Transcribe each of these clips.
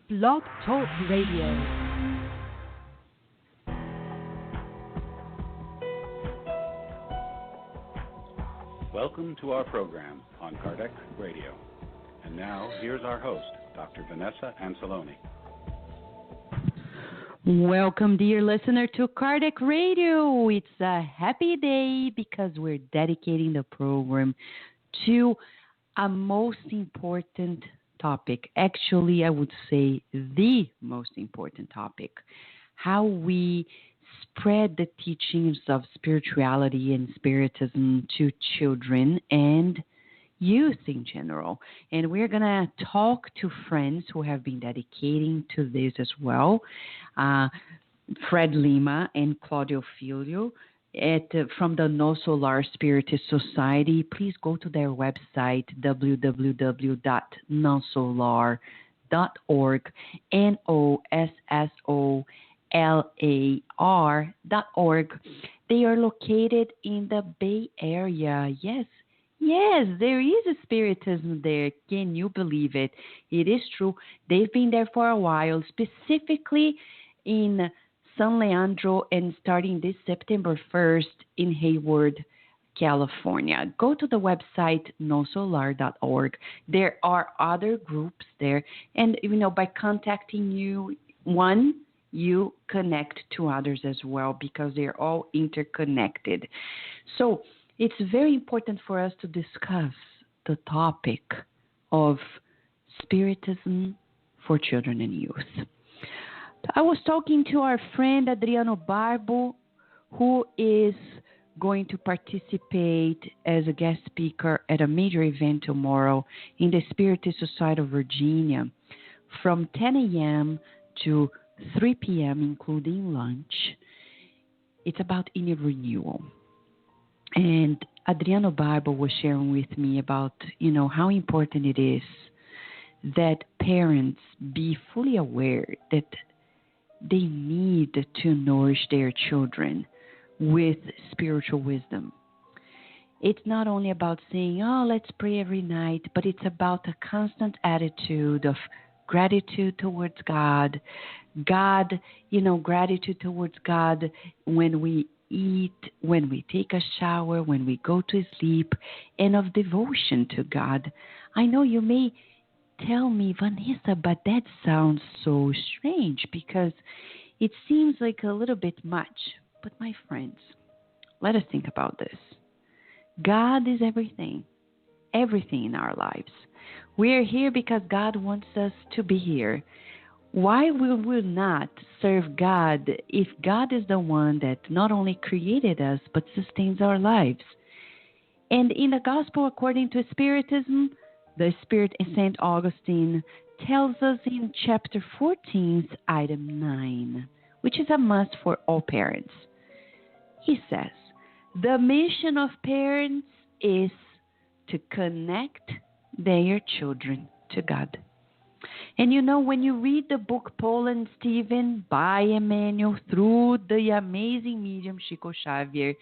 Blog Talk Radio. Welcome to our program on Kardec Radio. And now, here's our host, Dr. Vanessa Anceloni. Welcome, dear listener, to Kardec Radio. It's a happy day because we're dedicating the program to a most important topic. Actually, I would say the most important topic. How we spread the teachings of spirituality and spiritism to children and youth in general. And we're going to talk to friends who have been dedicating to this as well. Fred Lima and Claudio Filho from the No Solar Spiritist Society. Please go to their website, www.nosolar.org, NOSSOLAR.org. They are located in the Bay Area. Yes, there is a spiritism there. Can you believe it? It is true. They've been there for a while, specifically in San Leandro and starting this September 1st in Hayward, California. Go to the website nosolar.org. There are other groups there. And, by contacting you connect to others as well because they're all interconnected. So it's very important for us to discuss the topic of Spiritism for children and youth. I was talking to our friend Adriano Barbo, who is going to participate as a guest speaker at a major event tomorrow in the Spiritist Society of Virginia from 10 a.m. to 3 p.m., including lunch. It's about inner renewal. And Adriano Barbo was sharing with me about, how important it is that parents be fully aware that they need to nourish their children with spiritual wisdom. It's not only about saying, let's pray every night, but it's about a constant attitude of gratitude towards God. Gratitude towards God when we eat, when we take a shower, when we go to sleep, and of devotion to God. I know you may tell me, Vanessa, but that sounds so strange because it seems like a little bit much. But my friends, let us think about this. God is everything in our lives. We are here because God wants us to be here. Why will we not serve God if God is the one that not only created us but sustains our lives? And in the Gospel according to Spiritism, the Spirit of St. Augustine tells us in chapter 14, item 9, which is a must for all parents. He says, the mission of parents is to connect their children to God. And when you read the book Paul and Stephen by Emmanuel through the amazing medium Chico Xavier,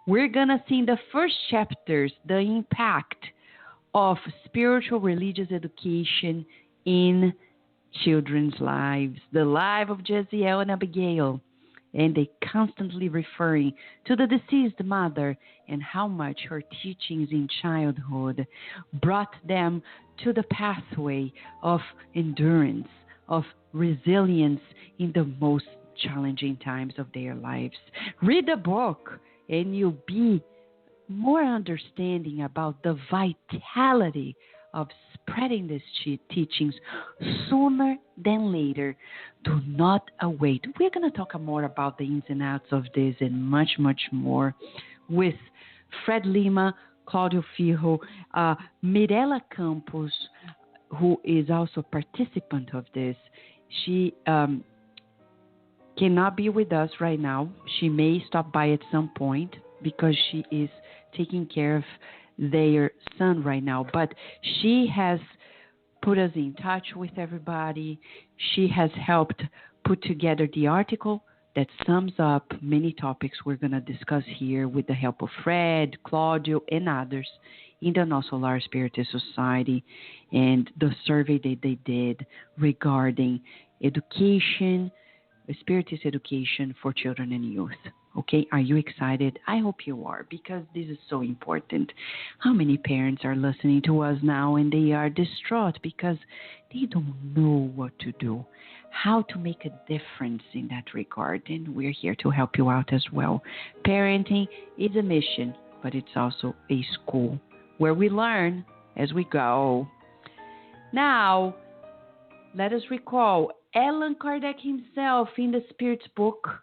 we're going to see in the first chapters the impact of spiritual religious education in children's lives, the life of Jezeel and Abigail, and they constantly referring to the deceased mother and how much her teachings in childhood brought them to the pathway of endurance, of resilience in the most challenging times of their lives. Read the book and you'll be more understanding about the vitality of spreading these teachings sooner than later. Do not await. We're going to talk more about the ins and outs of this and much, much more with Fred Lima, Claudio Filho, Mirella Campos, who is also a participant of this. She cannot be with us right now. She may stop by at some point because she is taking care of their son right now. But she has put us in touch with everybody. She has helped put together the article that sums up many topics we're going to discuss here with the help of Fred, Claudio, and others. in the Nosso Lar Spiritist Society and the survey that they did regarding education, Spiritist education for children and youth. Okay, are you excited? I hope you are, because this is so important. How many parents are listening to us now and they are distraught because they don't know what to do, how to make a difference in that regard, and we're here to help you out as well. Parenting is a mission, but it's also a school where we learn as we go. Now, let us recall Allan Kardec himself in the Spirit's book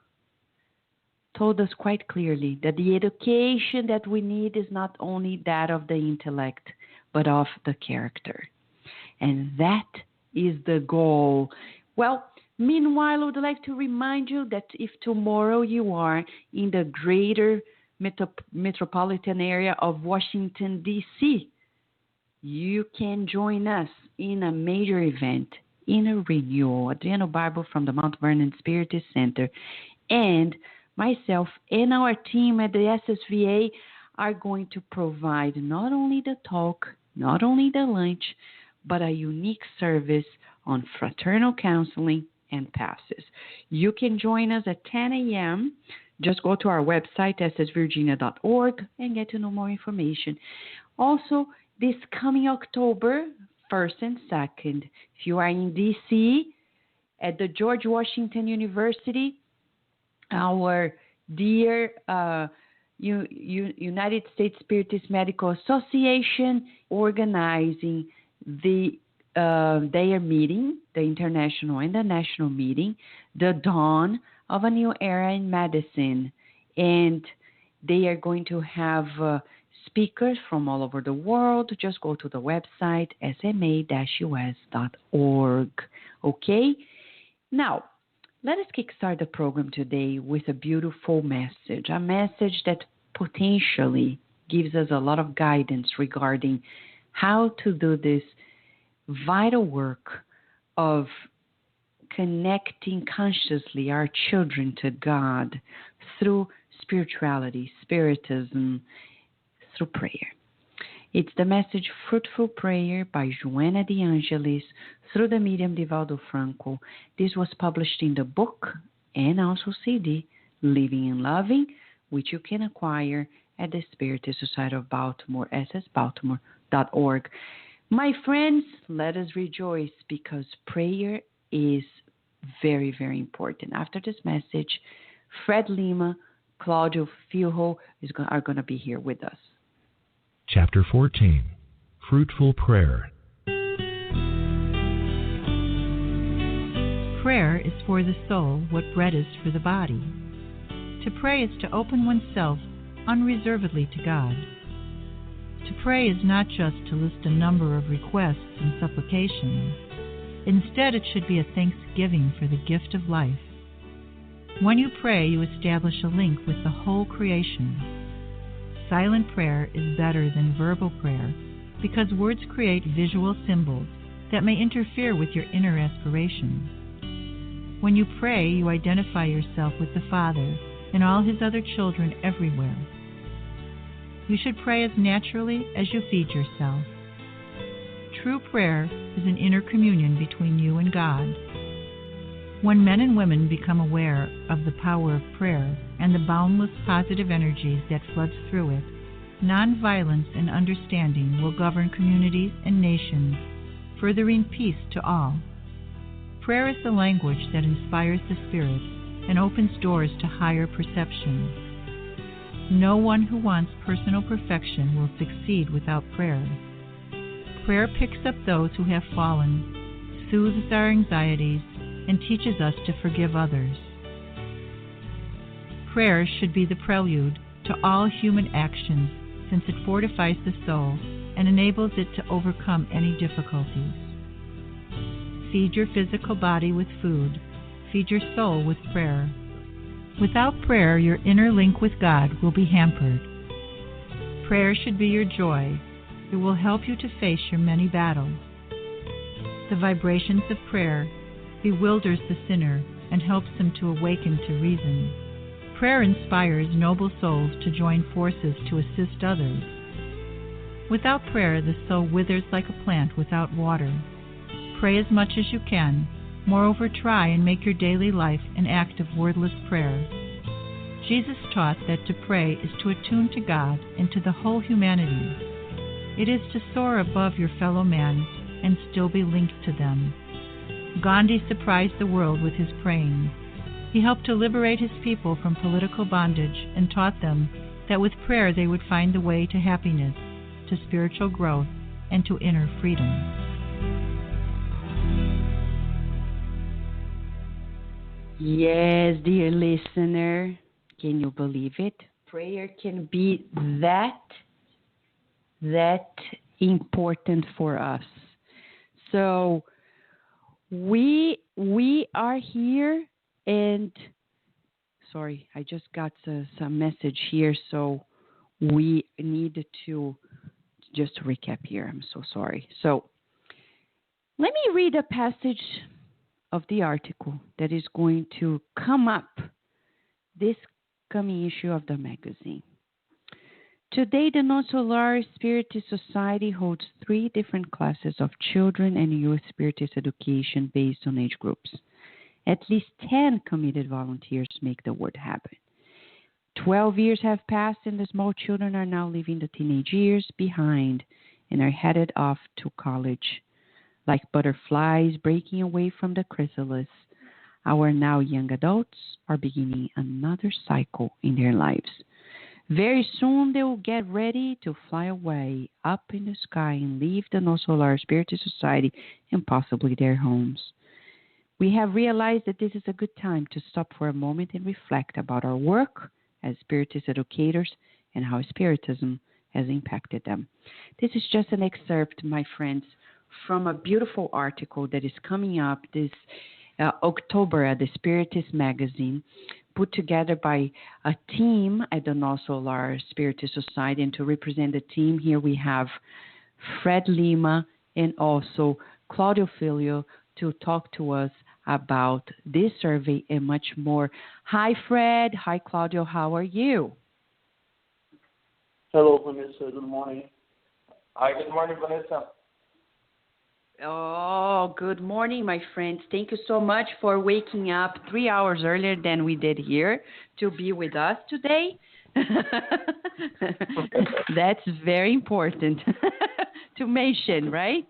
told us quite clearly that the education that we need is not only that of the intellect, but of the character. And that is the goal. Well, meanwhile, I would like to remind you that if tomorrow you are in the greater metropolitan area of Washington, D.C., you can join us in a major event, in a renewal, Adriano Barbo from the Mount Vernon Spiritist Center, and myself and our team at the SSVA are going to provide not only the talk, not only the lunch, but a unique service on fraternal counseling and passes. You can join us at 10 a.m. Just go to our website, ssvirginia.org, and get to know more information. Also, this coming October 1st and 2nd, if you are in D.C., at the George Washington University, our dear United States Spiritist Medical Association organizing their meeting, the international and the national meeting, the dawn of a new era in medicine. And they are going to have speakers from all over the world. Just go to the website, sma-us.org. Okay? Now, let us kickstart the program today with a beautiful message, a message that potentially gives us a lot of guidance regarding how to do this vital work of connecting consciously our children to God through spirituality, spiritism, through prayer. It's the message Fruitful Prayer by Joana de Angelis through the medium Divaldo Franco. This was published in the book and also CD, Living and Loving, which you can acquire at the Spiritist Society of Baltimore, ssbaltimore.org. My friends, let us rejoice because prayer is very, very important. After this message, Fred Lima, Claudio Filho are going to be here with us. Chapter 14, Fruitful Prayer. Prayer is for the soul what bread is for the body. To pray is to open oneself unreservedly to God. To pray is not just to list a number of requests and supplications. Instead, it should be a thanksgiving for the gift of life. When you pray, you establish a link with the whole creation. Silent prayer is better than verbal prayer because words create visual symbols that may interfere with your inner aspirations. When you pray, you identify yourself with the Father and all His other children everywhere. You should pray as naturally as you feed yourself. True prayer is an inner communion between you and God. When men and women become aware of the power of prayer and the boundless positive energies that flood through it, nonviolence and understanding will govern communities and nations, furthering peace to all. Prayer is the language that inspires the spirit and opens doors to higher perception. No one who wants personal perfection will succeed without prayer. Prayer picks up those who have fallen, soothes our anxieties, and teaches us to forgive others. Prayer should be the prelude to all human actions since it fortifies the soul and enables it to overcome any difficulties. Feed your physical body with food. Feed your soul with prayer. Without prayer, your inner link with God will be hampered. Prayer should be your joy. It will help you to face your many battles. The vibrations of prayer bewilders the sinner and helps him to awaken to reason. Prayer inspires noble souls to join forces to assist others. Without prayer, the soul withers like a plant without water. Pray as much as you can. Moreover, try and make your daily life an act of wordless prayer. Jesus taught that to pray is to attune to God and to the whole humanity. It is to soar above your fellow man and still be linked to them. Gandhi surprised the world with his praying. He helped to liberate his people from political bondage and taught them that with prayer they would find the way to happiness, to spiritual growth, and to inner freedom. Yes, dear listener, can you believe it? Prayer can be that important for us. So we are here, and sorry, I just got some message here, so we need to just recap here. I'm so sorry. So let me read a passage of the article that is going to come up this coming issue of the magazine. Today, the Non-Solar Spiritist Society holds 3 different classes of children and youth Spiritist education based on age groups. At least 10 committed volunteers make the work happen. 12 years have passed, and the small children are now leaving the teenage years behind and are headed off to college. Like butterflies breaking away from the chrysalis, our now young adults are beginning another cycle in their lives. Very soon they will get ready to fly away up in the sky and leave the Non-Solar Spiritist Society and possibly their homes. We have realized that this is a good time to stop for a moment and reflect about our work as Spiritist educators and how Spiritism has impacted them. This is just an excerpt, my friends, from a beautiful article that is coming up this October at the Spiritist magazine, put together by a team at the Non-Solar Spiritist Society. And to represent the team here, we have Fred Lima and also Claudio Filio to talk to us about this survey and much more. Hi, Fred. Hi, Claudio. How are you? Hello, Vanessa. Good morning. Hi, good morning, Vanessa. Oh, good morning, my friends. Thank you so much for waking up 3 hours earlier than we did here to be with us today. That's very important to mention, right?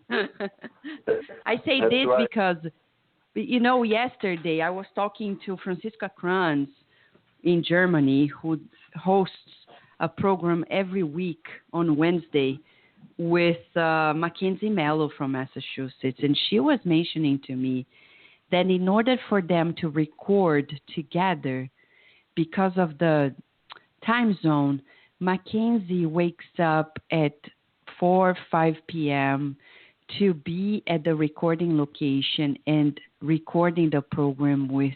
I say That's this right. because, you know, yesterday I was talking to Franziska Kranz in Germany, who hosts a program every week on Wednesday with Mackenzie Mello from Massachusetts, and she was mentioning to me that in order for them to record together, because of the time zone, Mackenzie wakes up at 4 or 5 p.m. to be at the recording location and recording the program with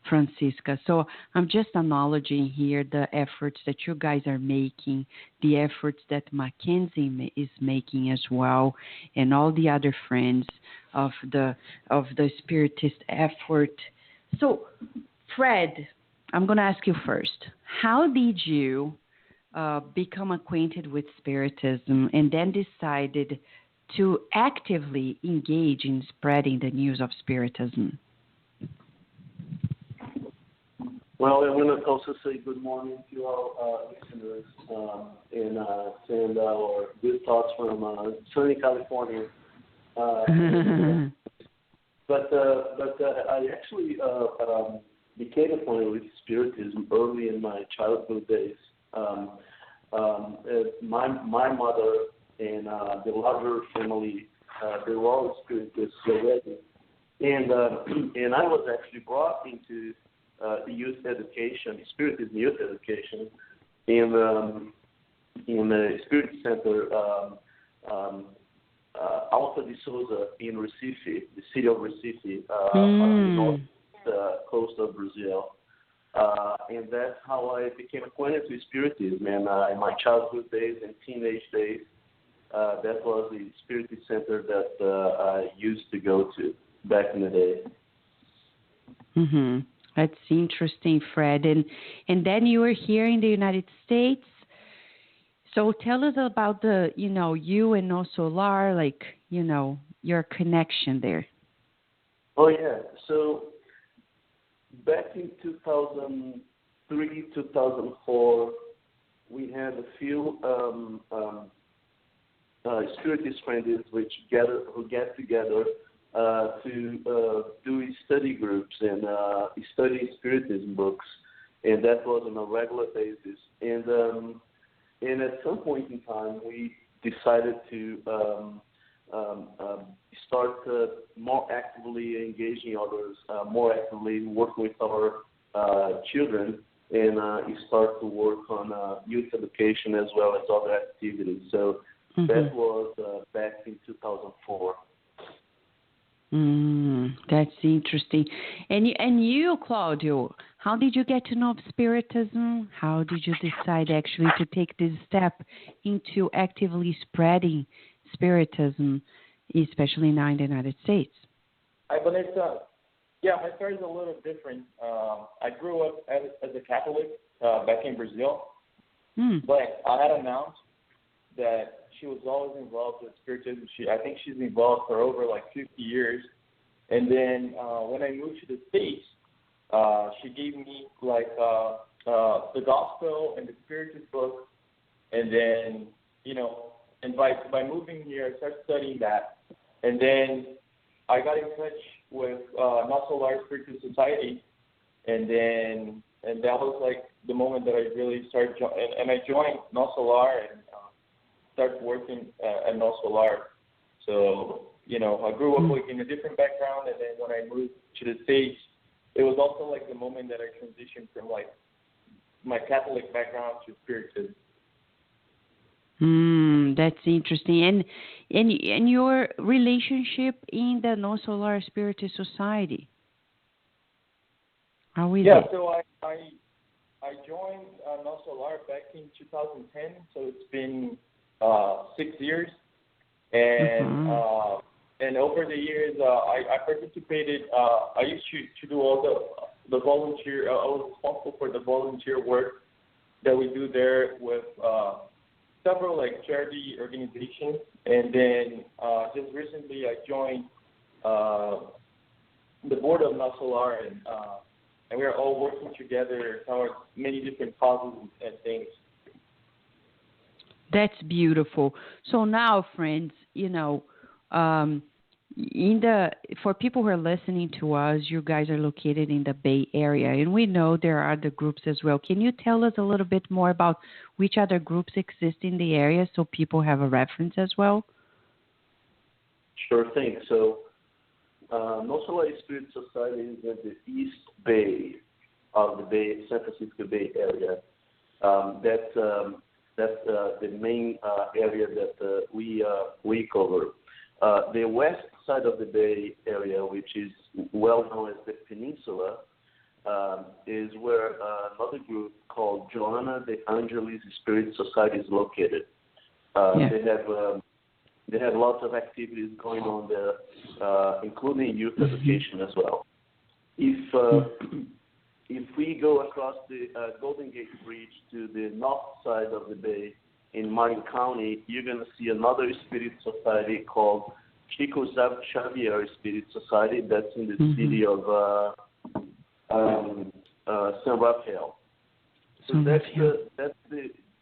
Francisca. So I'm just acknowledging here the efforts that you guys are making, the efforts that Mackenzie is making as well, and all the other friends of the Spiritist effort. So, Fred, I'm going to ask you first. How did you become acquainted with Spiritism and then decided to actively engage in spreading the news of Spiritism? Well, I want to also say good morning to our listeners and send our good thoughts from sunny California. But I actually became acquainted with Spiritism early in my childhood days. My mother and the larger family, they were all Spiritists already, and I was actually brought into youth education, Spiritism youth education, in the Spirit Center, Alta de Souza in Recife, the city of Recife, on the north coast of Brazil. And that's how I became acquainted with Spiritism. And in my childhood days and teenage days, that was the Spiritist Center that I used to go to back in the day. Mm-hmm. That's interesting, Fred. And then you were here in the United States. So tell us about you and No Solar, your connection there. Oh, yeah. So back in 2003, 2004, we had a few Spiritist friends who get together to do study groups and study Spiritism books, and that was on a regular basis. And at some point in time, we decided to start more actively engaging others, more actively working with our children, and start to work on youth education as well as other activities. So that was back in 2004. That's interesting. And you, Claudio, how did you get to know Spiritism? How did you decide actually to take this step into actively spreading Spiritism, especially now in the United States? Hi, Vanessa. Yeah, my story is a little different. I grew up as a Catholic back in Brazil, but I had announced that she was always involved with Spiritism. I think she's involved for over 50 years. And then when I moved to the States, she gave me the gospel and the Spiritist book. And then, and by moving here, I started studying that. And then I got in touch with No Solar Spiritist Society. And that was the moment that I really started, and I joined No Solar and started working at No Solar. So, I grew up in a different background, and then when I moved to the States, it was also the moment that I transitioned from my Catholic background to Spiritism. That's interesting. And your relationship in the No Solar Spiritist Society, how is it? Yeah, so I joined No Solar back in 2010, so it's been 6 years, and over the years I participated. I used to do all the volunteer. I was responsible for the volunteer work that we do there with several charity organizations, and then just recently I joined the board of No Solar, and we are all working together towards many different causes and things. That's beautiful. So now, friends, for people who are listening to us, you guys are located in the Bay Area, and we know there are other groups as well. Can you tell us a little bit more about which other groups exist in the area so people have a reference as well? Sure thing. So, No Solar Spirit Society is in the East Bay of the San Francisco Bay Area. That's the main area that we cover. The west side of the Bay Area, which is well known as the Peninsula, is where another group called Joanna de Angelis Spirit Society is located. They have lots of activities going on there, including youth education as well. If we go across the Golden Gate Bridge to the north side of the bay in Marin County, you're going to see another Spirit Society called Chico Xavier Spirit Society. That's in the city of San Rafael. So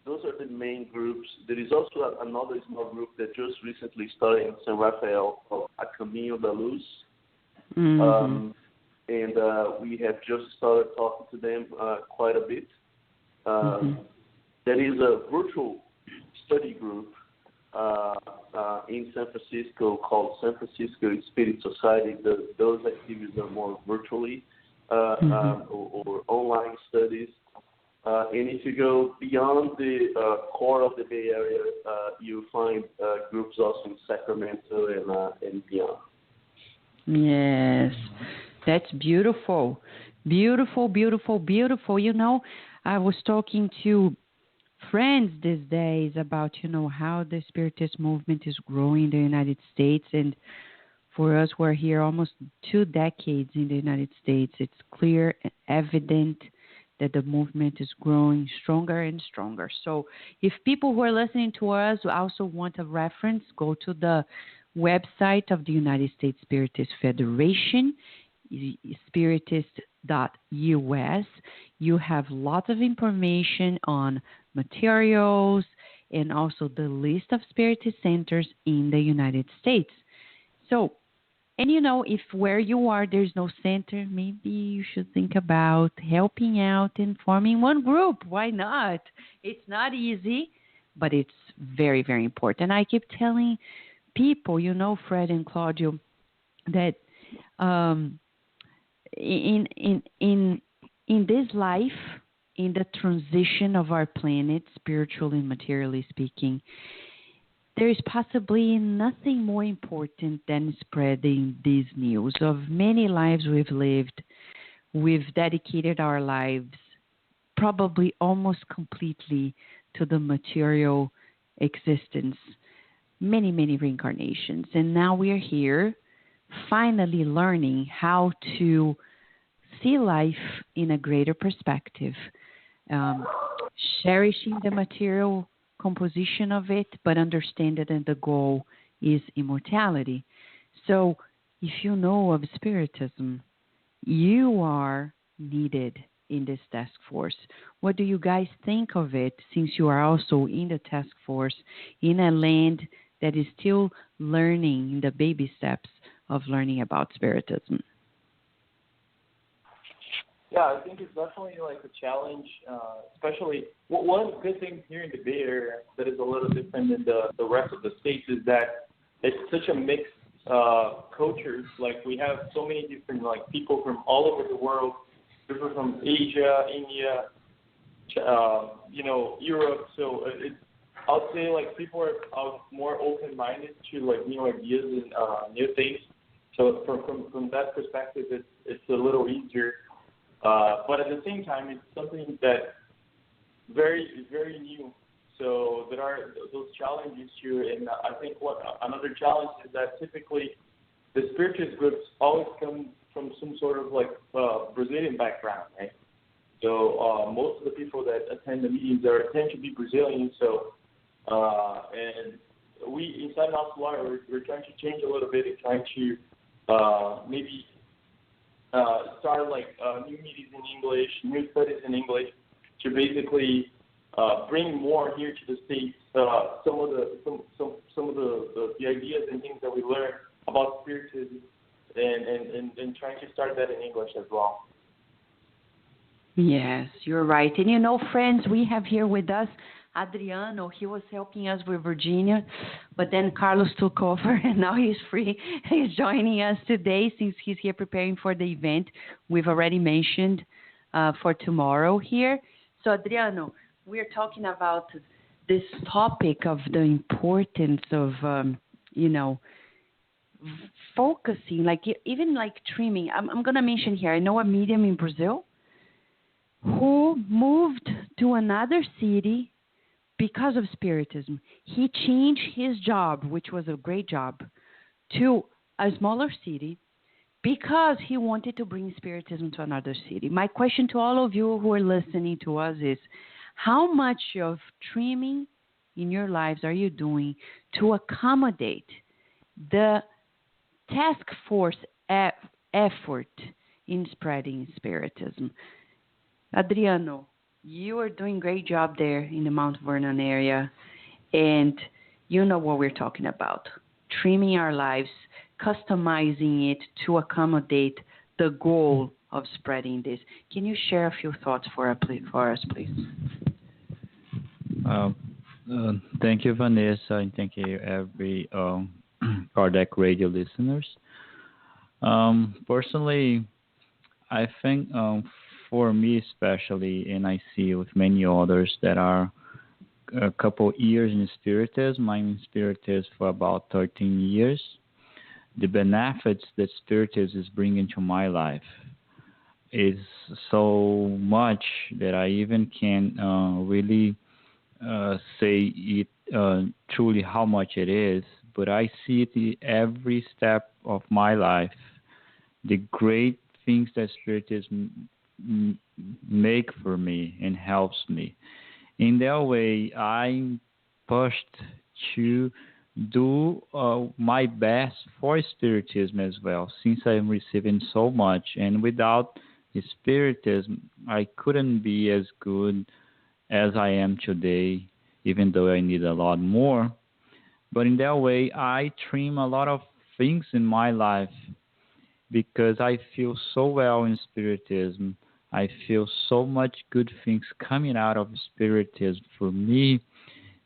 those are the main groups. There is also another small group that just recently started in San Rafael called A Caminho da Luz. And we have just started talking to them quite a bit. There is a virtual study group in San Francisco called San Francisco Spirit Society. Those activities are more virtually or online studies. And if you go beyond the core of the Bay Area, you find groups also in Sacramento and beyond. Yes, that's beautiful. Beautiful, beautiful, beautiful. I was talking to friends these days about, how the Spiritist movement is growing in the United States. And for us, we're here almost 2 decades in the United States. It's clear and evident that the movement is growing stronger and stronger. So if people who are listening to us also want a reference, go to the website of the United States Spiritist Federation, spiritist.us. You have lots of information on materials and also the list of Spiritist centers in the United States. So, and if where you are there's no center, maybe you should think about helping out and forming one group. Why not? It's not easy, but it's very, very important. I keep telling people, Fred and Claudio, that in this life, in the transition of our planet, spiritually and materially speaking, there is possibly nothing more important than spreading this news of many lives we've lived. We've dedicated our lives probably almost completely to the material existence, many, many reincarnations. And now we are here finally learning how to see life in a greater perspective, cherishing the material composition of it, but understand that the goal is immortality. So if you know of Spiritism, you are needed in this task force. What do you guys think of it, since you are also in the task force in a land that is still learning in the baby steps of learning about Spiritism? Yeah, I think it's definitely like a challenge, especially one good thing here in the Bay Area that is a little different than the rest of the states is that it's such a mixed cultures. Like we have so many different people from all over the world, people from Asia, India, Europe. So I'll say people are more open-minded to new ideas and new things. So from that perspective, it's a little easier. But at the same time, it's something that very, very new. So there are those challenges too. And I think another challenge is that typically the Spiritist groups always come from some sort of Brazilian background, right? So most of the people that attend the meetings tend to be Brazilian. So and we inside Nosso we're trying to change a little bit and trying to maybe start new meetings in English, new studies in English, to basically bring more here to the States. Some of the ideas and things that we learn about Spiritism, and trying to start that in English as well. Yes, you're right. And friends, we have here with us Adriano. He was helping us with Virginia, but then Carlos took over, and now he's free. He's joining us today since he's here preparing for the event we've already mentioned for tomorrow here. So, Adriano, we're talking about this topic of the importance of, focusing, even trimming. I'm going to mention here, I know a medium in Brazil who moved to another city because of Spiritism. He changed his job, which was a great job, to a smaller city because he wanted to bring Spiritism to another city. My question to all of you who are listening to us is, how much of trimming in your lives are you doing to accommodate the task force effort in spreading Spiritism? Adriano, you are doing a great job there in the Mount Vernon area, and you know what we're talking about. Trimming our lives, customizing it to accommodate the goal of spreading this. Can you share a few thoughts for us, please? Thank you, Vanessa, and thank you, every Kardec Radio listeners. Personally, I think for me especially, and I see with many others that are a couple years in Spiritism, I'm in Spiritism for about 13 years, the benefits that Spiritism is bringing to my life is so much that I even can't really say it truly how much it is, but I see it in every step of my life. The great things that Spiritism make for me and helps me. In that way, I'm pushed to do my best for Spiritism as well, since I'm receiving so much. And without Spiritism, I couldn't be as good as I am today, even though I need a lot more. But in that way, I trim a lot of things in my life because I feel so well in Spiritism. I feel so much good things coming out of Spiritism for me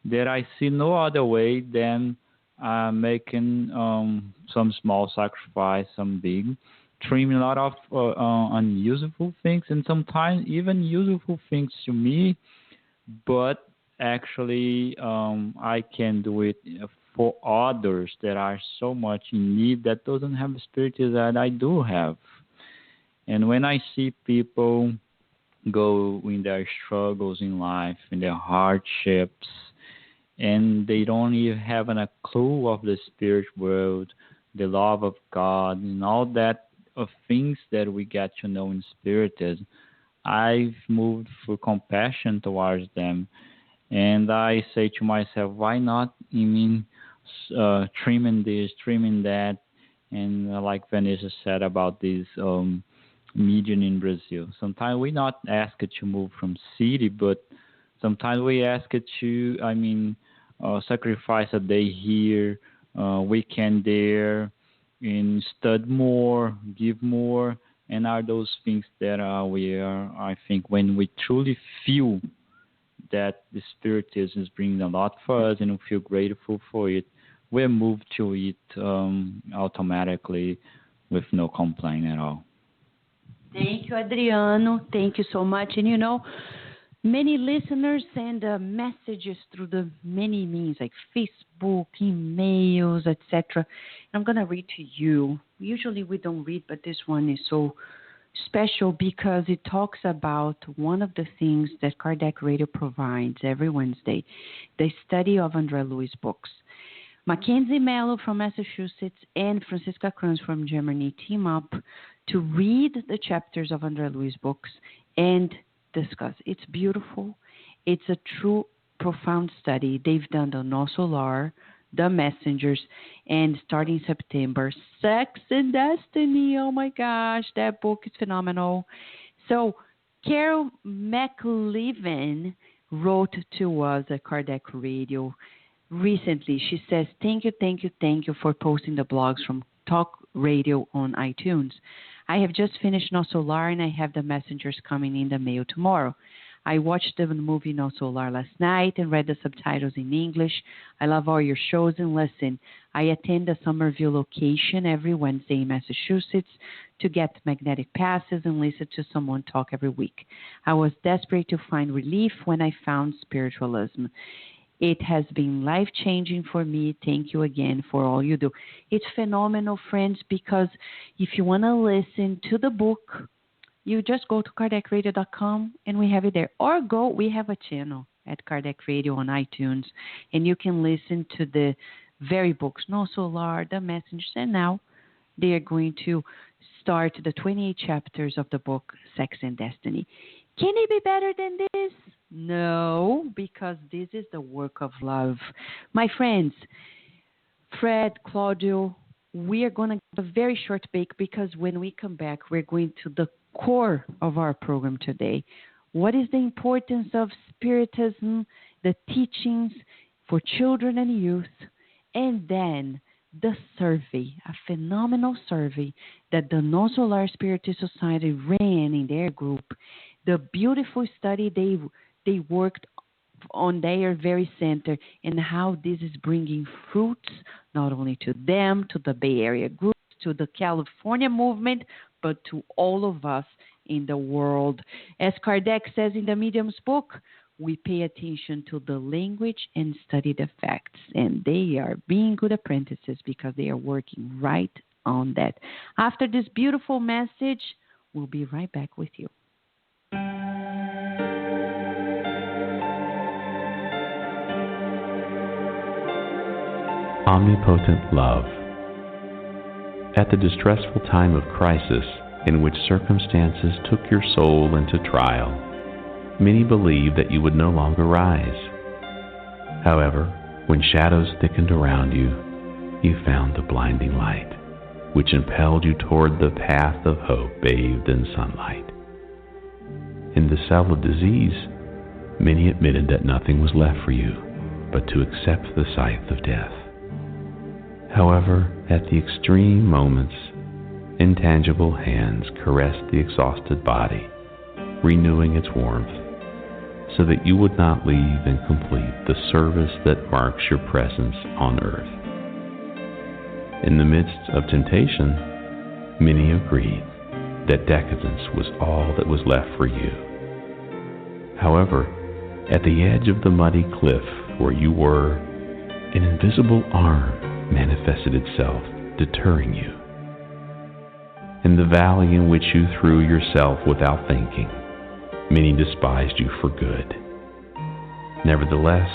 that I see no other way than making some small sacrifice, some big, trimming a lot of unuseful things, and sometimes even useful things to me, but actually I can do it for others that are so much in need that doesn't have the spirit that I do have. And when I see people go in their struggles in life, in their hardships, and they don't even have a clue of the spirit world, the love of God, and all that of things that we get to know in Spiritism, I've moved for compassion towards them. And I say to myself, why not? Trimming this, trimming that. And like Vanessa said about this median in Brazil. Sometimes we not asked to move from city, but sometimes we ask it to, sacrifice a day here, weekend there, and stud more, give more, and are those things that we are, I think, when we truly feel that the Spiritism is bringing a lot for us and we feel grateful for it, we're moved to it automatically with no complaint at all. Thank you, Adriano. Thank you so much. And many listeners send messages through the many means like Facebook, emails, etc. I'm going to read to you. Usually we don't read, but this one is so special because it talks about one of the things that Kardec Radio provides every Wednesday, the study of André Louis' books. Mackenzie Mello from Massachusetts and Francisca Kranz from Germany team up to read the chapters of André Louis' books and discuss. It's beautiful. It's a true, profound study. They've done the No Solar, The Messengers, and starting September, Sex and Destiny. Oh my gosh, that book is phenomenal. So Carol McLevan wrote to us at Kardec Radio recently. She says, thank you for posting the blogs from Talk Radio on iTunes. I have just finished No Solar and I have The Messengers coming in the mail tomorrow. I watched the movie No Solar last night and read the subtitles in English. I love all your shows and listen. I attend the Somerville location every Wednesday in Massachusetts to get magnetic passes and listen to someone talk every week. I was desperate to find relief when I found spiritualism. It has been life-changing for me. Thank you again for all you do. It's phenomenal, friends, because if you want to listen to the book, you just go to KardecRadio.com and we have it there. Or we have a channel at Kardec Radio on iTunes, and you can listen to the very books, No Solar, The Messengers, and now they are going to start the 28 chapters of the book, Sex and Destiny. Can it be better than this? No, because this is the work of love. My friends, Fred, Claudio, we are going to have a very short break because when we come back, we're going to the core of our program today. What is the importance of Spiritism, the teachings for children and youth, and then the survey, a phenomenal survey that the No Solar Spiritist Society ran in their group. The beautiful study they worked on their very center and how this is bringing fruits not only to them, to the Bay Area groups, to the California movement, but to all of us in the world. As Kardec says in the Medium's book, we pay attention to the language and study the facts, and they are being good apprentices because they are working right on that. After this beautiful message, we'll be right back with you. Omnipotent love. At the distressful time of crisis, in which circumstances took your soul into trial, many believed that you would no longer rise. However, when shadows thickened around you, you found the blinding light, which impelled you toward the path of hope bathed in sunlight. In the cell of disease, many admitted that nothing was left for you but to accept the scythe of death. However, at the extreme moments, intangible hands caressed the exhausted body, renewing its warmth, so that you would not leave incomplete the service that marks your presence on earth. In the midst of temptation, many agreed that decadence was all that was left for you. However, at the edge of the muddy cliff where you were, an invisible arm manifested itself, deterring you. In the valley in which you threw yourself without thinking, many despised you for good. Nevertheless,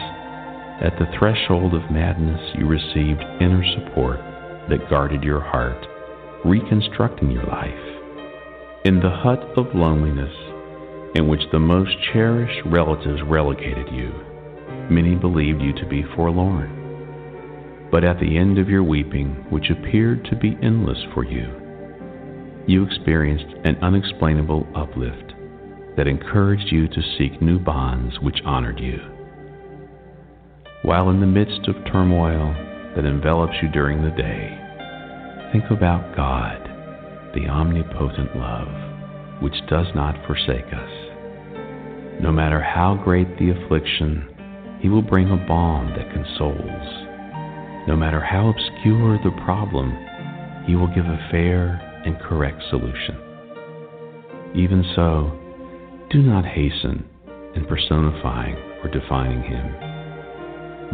at the threshold of madness, you received inner support that guarded your heart, reconstructing your life. In the hut of loneliness, in which the most cherished relatives relegated you, many believed you to be forlorn. But at the end of your weeping, which appeared to be endless for you, you experienced an unexplainable uplift that encouraged you to seek new bonds which honored you. While in the midst of turmoil that envelops you during the day, think about God, the omnipotent love, which does not forsake us. No matter how great the affliction, He will bring a balm that consoles. No matter how obscure the problem, He will give a fair and correct solution. Even so, do not hasten in personifying or defining Him.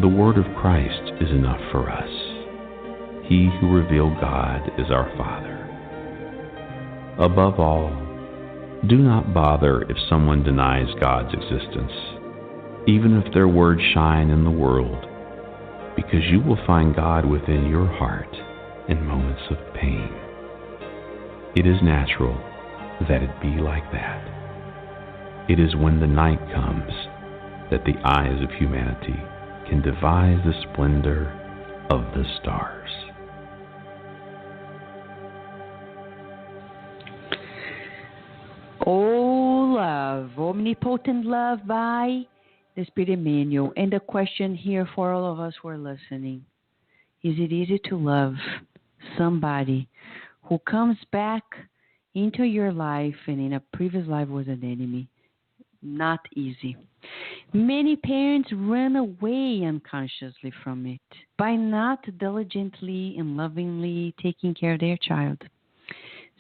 The Word of Christ is enough for us. He who revealed God is our Father. Above all, do not bother if someone denies God's existence, even if their words shine in the world, because you will find God within your heart in moments of pain. It is natural that it be like that. It is when the night comes that the eyes of humanity can devise the splendor of the stars. Oh, love, omnipotent love by the Spirit Emmanuel. And the question here for all of us who are listening, is it easy to love somebody who comes back into your life and in a previous life was an enemy? Not easy. Many parents run away unconsciously from it by not diligently and lovingly taking care of their child.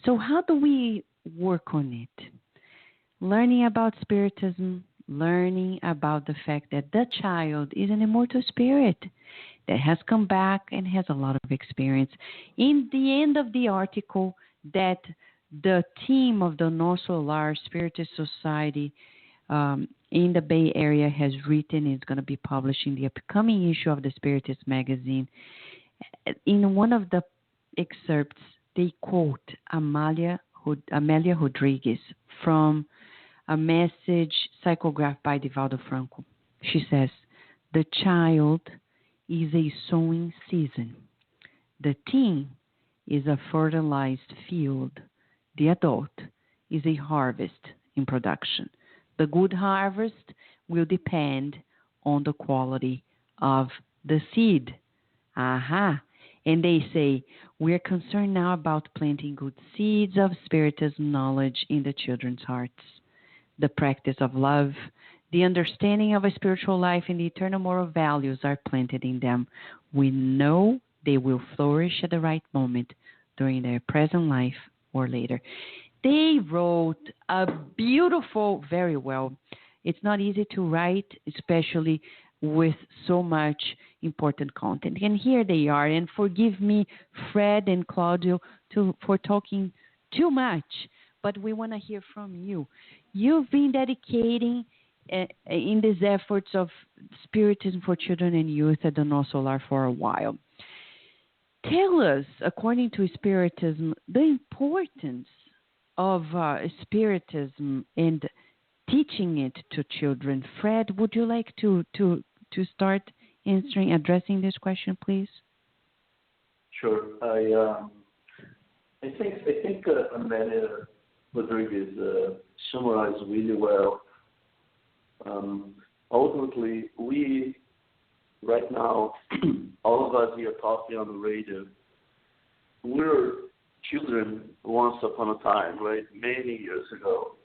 So how do we work on it? Learning about Spiritism, learning about the fact that the child is an immortal spirit that has come back and has a lot of experience. In the end of the article that the team of the Non-Solar Spiritist Society in the Bay Area has written is going to be published in the upcoming issue of the Spiritist magazine. In one of the excerpts, they quote Amelia Rodriguez from a message psychographed by Divaldo Franco. She says, "The child is a sowing season. The teen is a fertilized field. The adult is a harvest in production. The good harvest will depend on the quality of the seed." And they say, "We are concerned now about planting good seeds of Spiritism knowledge in the children's hearts. The practice of love, the understanding of a spiritual life, and the eternal moral values are planted in them. We know they will flourish at the right moment during their present life or later." They wrote a beautiful, very well. It's not easy to write, especially with so much important content. And here they are. And forgive me, Fred and Claudio, for talking too much, but we want to hear from you. You've been dedicating in these efforts of Spiritism for children and youth at the Non-Solar for a while. Tell us, according to Spiritism, the importance of Spiritism and teaching it to children. Fred, would you like to start addressing this question, please? Sure. I think Amelia Rodriguez summarized really well. Ultimately, we right now, all of us here talking on the radio, we're children once upon a time, right? Many years ago.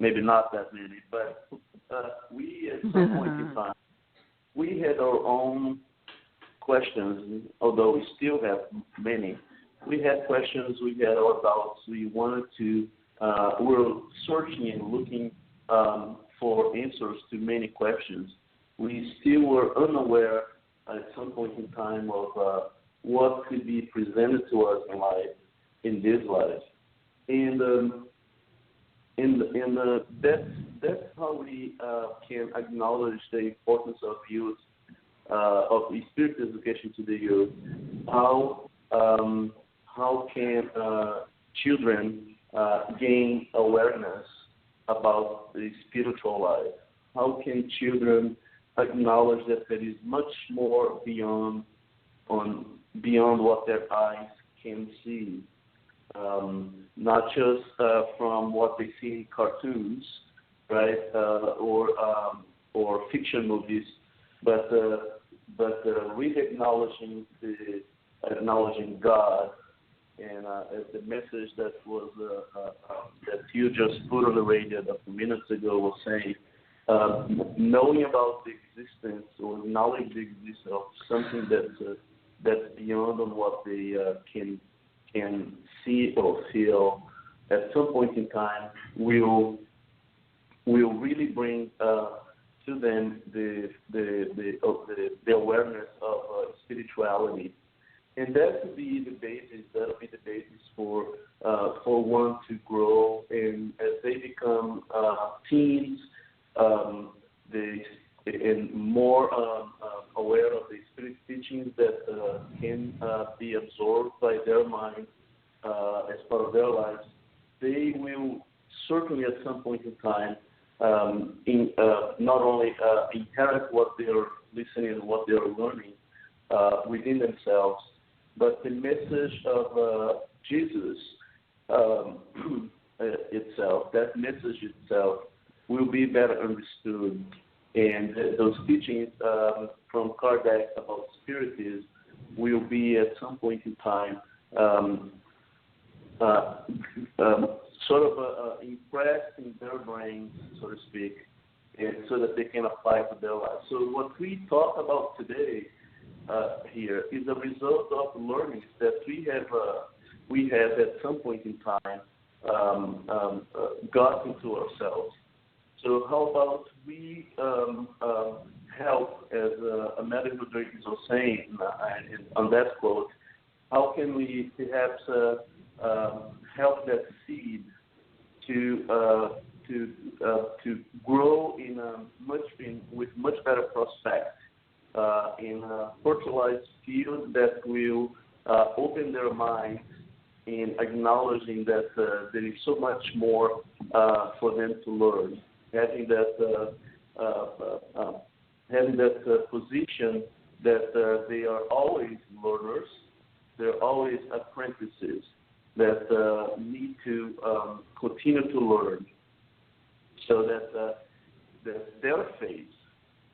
Maybe not that many, but we at some point in time, we had our own questions, although we still have many. We had questions, we had our doubts, we wanted to, we were searching and looking for answers to many questions. We still were unaware at some point in time of what could be presented to us in life, in this life. And that's how we can acknowledge the importance of youth, of the spirit education to the youth. How can children gain awareness about the spiritual life? How can children acknowledge that there is much more beyond what their eyes can see? Not just from what they see in cartoons, right, or fiction movies, but really acknowledging God, and as the message that was that you just put on the radio a few minutes ago was saying, knowing about the existence or knowledge the existence of something that's beyond on what they can see or feel, at some point in time will really bring to them the awareness of spirituality, and that'll be the basis for one to grow, and as they become teens, and more aware of the spirit teachings that can be absorbed by their mind as part of their lives, they will certainly at some point in time not only inherit what they're listening and what they're learning within themselves, but the message of Jesus itself, that message itself, will be better understood. And those teachings from Kardec about Spiritism will be at some point in time sort of impressed in their brains, so to speak, and so that they can apply it to their lives. So what we talk about today here is a result of learnings that we have at some point in time got into ourselves. So how about we help, as Amelia Rodriguez was saying on that quote, how can we perhaps help that seed to grow with much better prospect in a fertilized field that will open their minds in acknowledging that there is so much more for them to learn. Having that position that they are always learners, they're always apprentices that need to continue to learn, so that their faith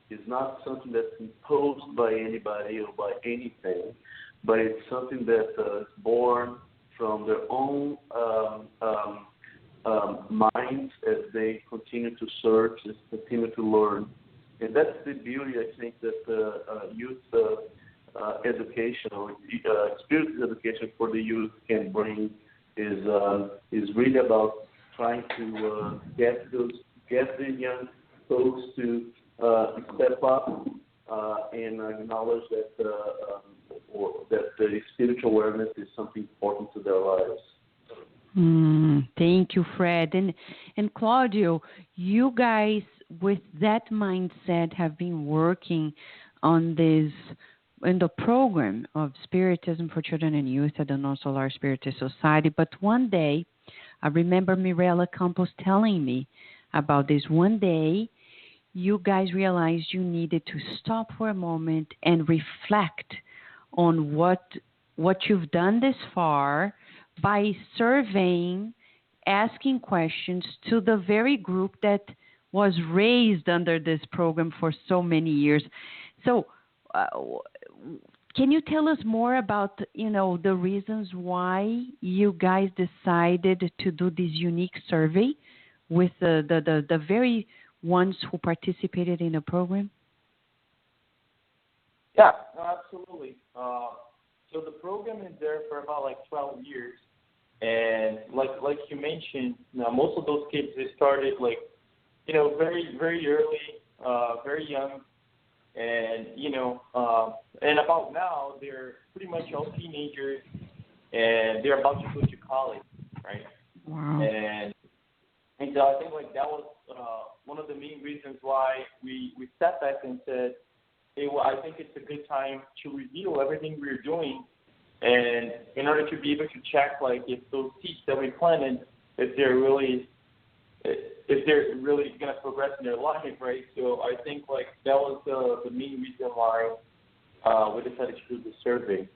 is not something that's imposed by anybody or by anything, but it's something that is born from their own minds as they continue to search, as they continue to learn. And that's the beauty, I think, that youth education or spiritual education for the youth can bring is really about trying to get the young folks to step up and acknowledge that the spiritual awareness is something important to their lives. Thank you, Fred. And Claudio, you guys with that mindset have been working on this the program of Spiritism for Children and Youth at the Non-Solar Spiritist Society. But one day, I remember Mirella Campos telling me about this. One day, you guys realized you needed to stop for a moment and reflect on what you've done this far by surveying, asking questions to the very group that was raised under this program for so many years. So can you tell us more about, the reasons why you guys decided to do this unique survey with the very ones who participated in the program? Yeah, absolutely. So the program is there for about 12 years, and like you mentioned, most of those kids, they started very very early, very young, and and about now they're pretty much all teenagers, and they're about to go to college, right? Wow. And so I think that was one of the main reasons why we sat back and said, hey, well, I think it's a good time to review everything we're doing, and in order to be able to check if those seeds that we planted, if they're really going to progress in their life, right? So I think that was the main reason why we decided to do the survey.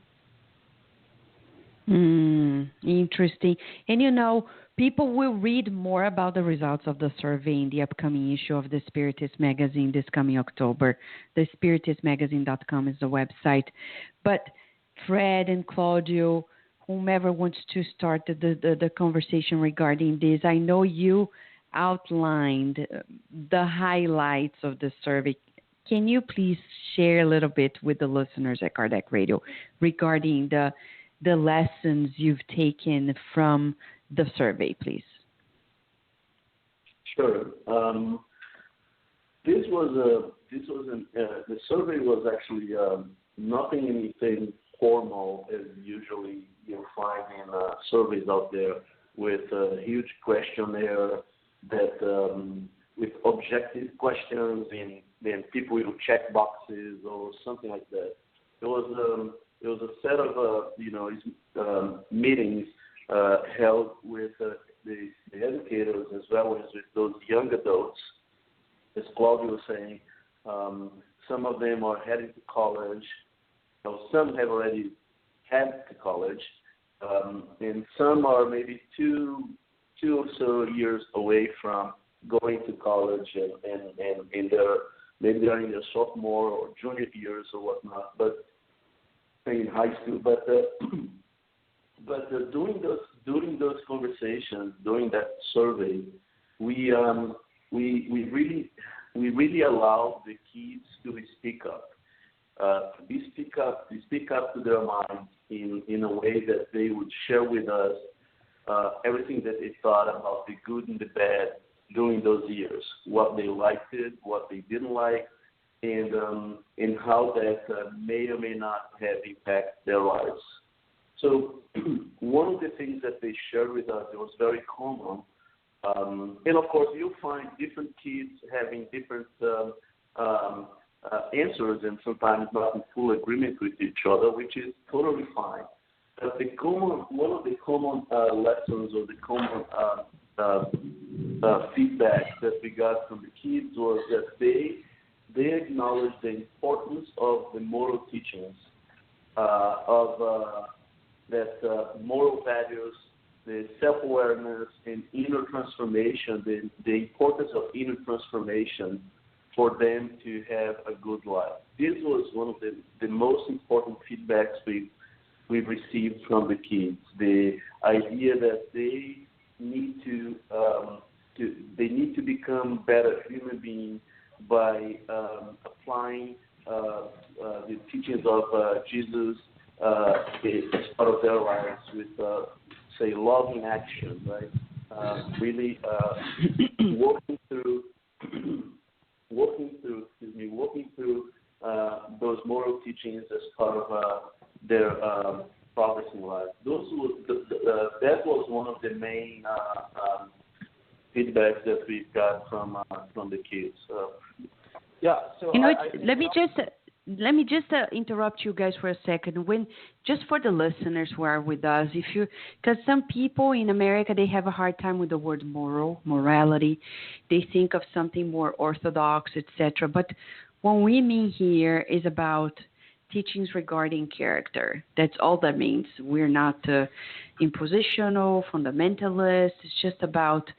Interesting. And people will read more about the results of the survey in the upcoming issue of the Spiritist magazine this coming October. The spiritistmagazine.com is the website. But Fred and Claudio, whomever wants to start the conversation regarding this, I know you outlined the highlights of the survey. Can you please share a little bit with the listeners at Kardec Radio regarding the lessons you've taken from the survey, please? Sure. The survey was actually anything formal as usually you'll find in surveys out there, with a huge questionnaire that with objective questions, and then people will check boxes or something like that. It was a set of meetings held with the educators as well as with those young adults. As Claudio was saying, some of them are heading to college. Some have already headed to college, and some are maybe two or so years away from going to college, and maybe they're in their sophomore or junior years or whatnot, but in high school. But during those conversations, during that survey, we really allowed the kids to speak up. To speak up to their minds in a way that they would share with us everything that they thought about the good and the bad during those years, what they liked it, what they didn't like, and how that may or may not have impacted their lives. So one of the things that they shared with us, it was very common, and of course you'll find different kids having different answers, and sometimes not in full agreement with each other, which is totally fine. But one of the common lessons or the common feedback that we got from the kids was that they acknowledged the importance of the moral teachings, that moral values, the self-awareness and inner transformation, the importance of inner transformation for them to have a good life. This was one of the most important feedbacks we've received from the kids. The idea that they need to become better human beings by applying the teachings of Jesus as part of their lives with, say, love in action, right? Really working through those moral teachings as part of their progress in life. That was one of the main feedbacks that we got from the kids. Yeah. So let me just let me just interrupt you guys for a second. Just for the listeners who are with us, because some people in America, they have a hard time with the word morality. They think of something more orthodox, etc. But what we mean here is about teachings regarding character. That's all that means. We're not impositional, fundamentalist. It's just about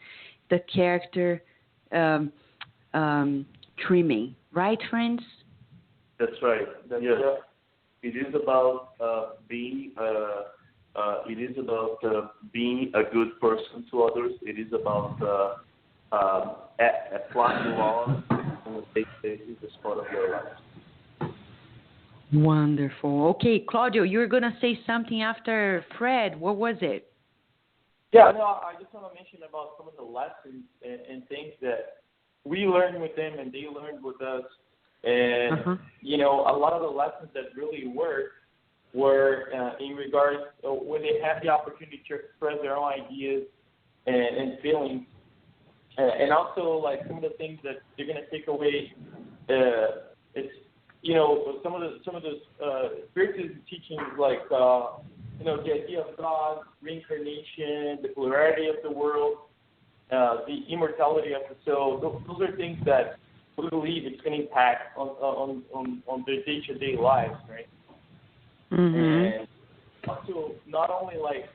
the character trimming. Right, friends? That's right. Yes. It is about being. It is about being a good person to others. It is about applying laws on a daily basis as part of your life. Wonderful. Okay, Claudio, you were gonna say something after Fred. What was it? Yeah, no, I just want to mention about some of the lessons and things that we learned with them and they learned with us. And, you know, a lot of the lessons that really worked were in regards when they had the opportunity to express their own ideas and feelings. And also, like, some of the things that they're going to take away, it's, you know, some of the Spiritist teachings, like, you know, the idea of God, reincarnation, the plurality of the world, the immortality of the soul. Those are things that we believe it's going to impact on their day-to-day lives, right? And also, not only like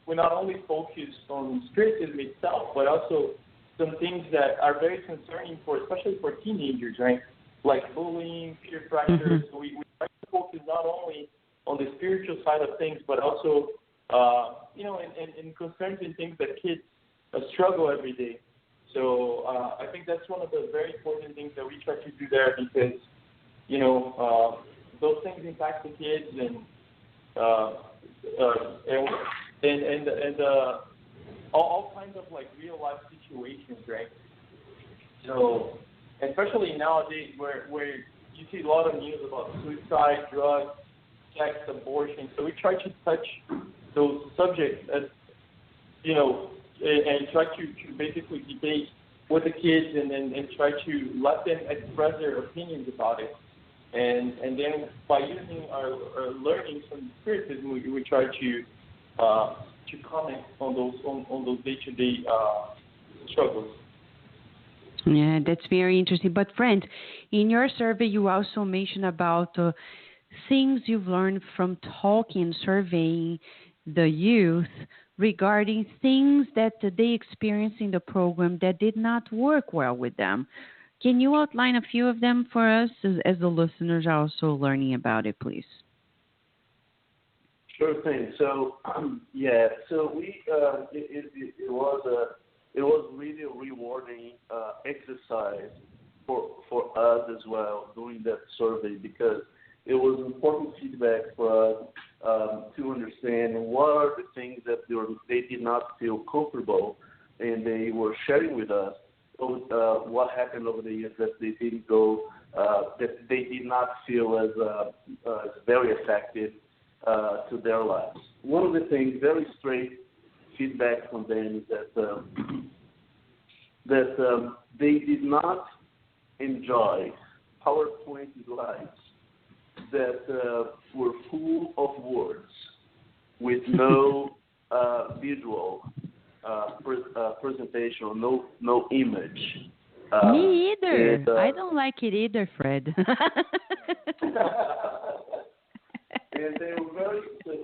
we not only focus on Spiritism itself, but also some things that are very concerning especially for teenagers, right? Like bullying, peer pressure. So we try to focus not only on the spiritual side of things, but also, you know, in concerns and things that kids struggle every day. So I think that's one of the very important things that we try to do there, because, you know, those things impact the kids and all kinds of like real life situations, right? So especially nowadays where you see a lot of news about suicide, drugs, sex, abortion. So we try to touch those subjects as, you know, and try to basically debate with the kids and try to let them express their opinions about it. And then by using our learnings from Spiritism, we try to comment on those day-to-day struggles. Yeah, that's very interesting. But friend, in your survey, you also mentioned about things you've learned from talking, surveying the youth regarding things that they experienced in the program that did not work well with them. Can you outline a few of them for us as the listeners are also learning about it, please? Sure thing. So, so we it was really a rewarding exercise for us as well doing that survey, because it was important feedback for us to understand what are the things that they did not feel comfortable and they were sharing with us. What happened over the years that they didn't go, that they did not feel as very effective to their lives. One of the things, very straight feedback from them, is that they did not enjoy PowerPoint slides that were full of words with no visual presentation, or no image. Me either. I don't like it either, Fred. And they were very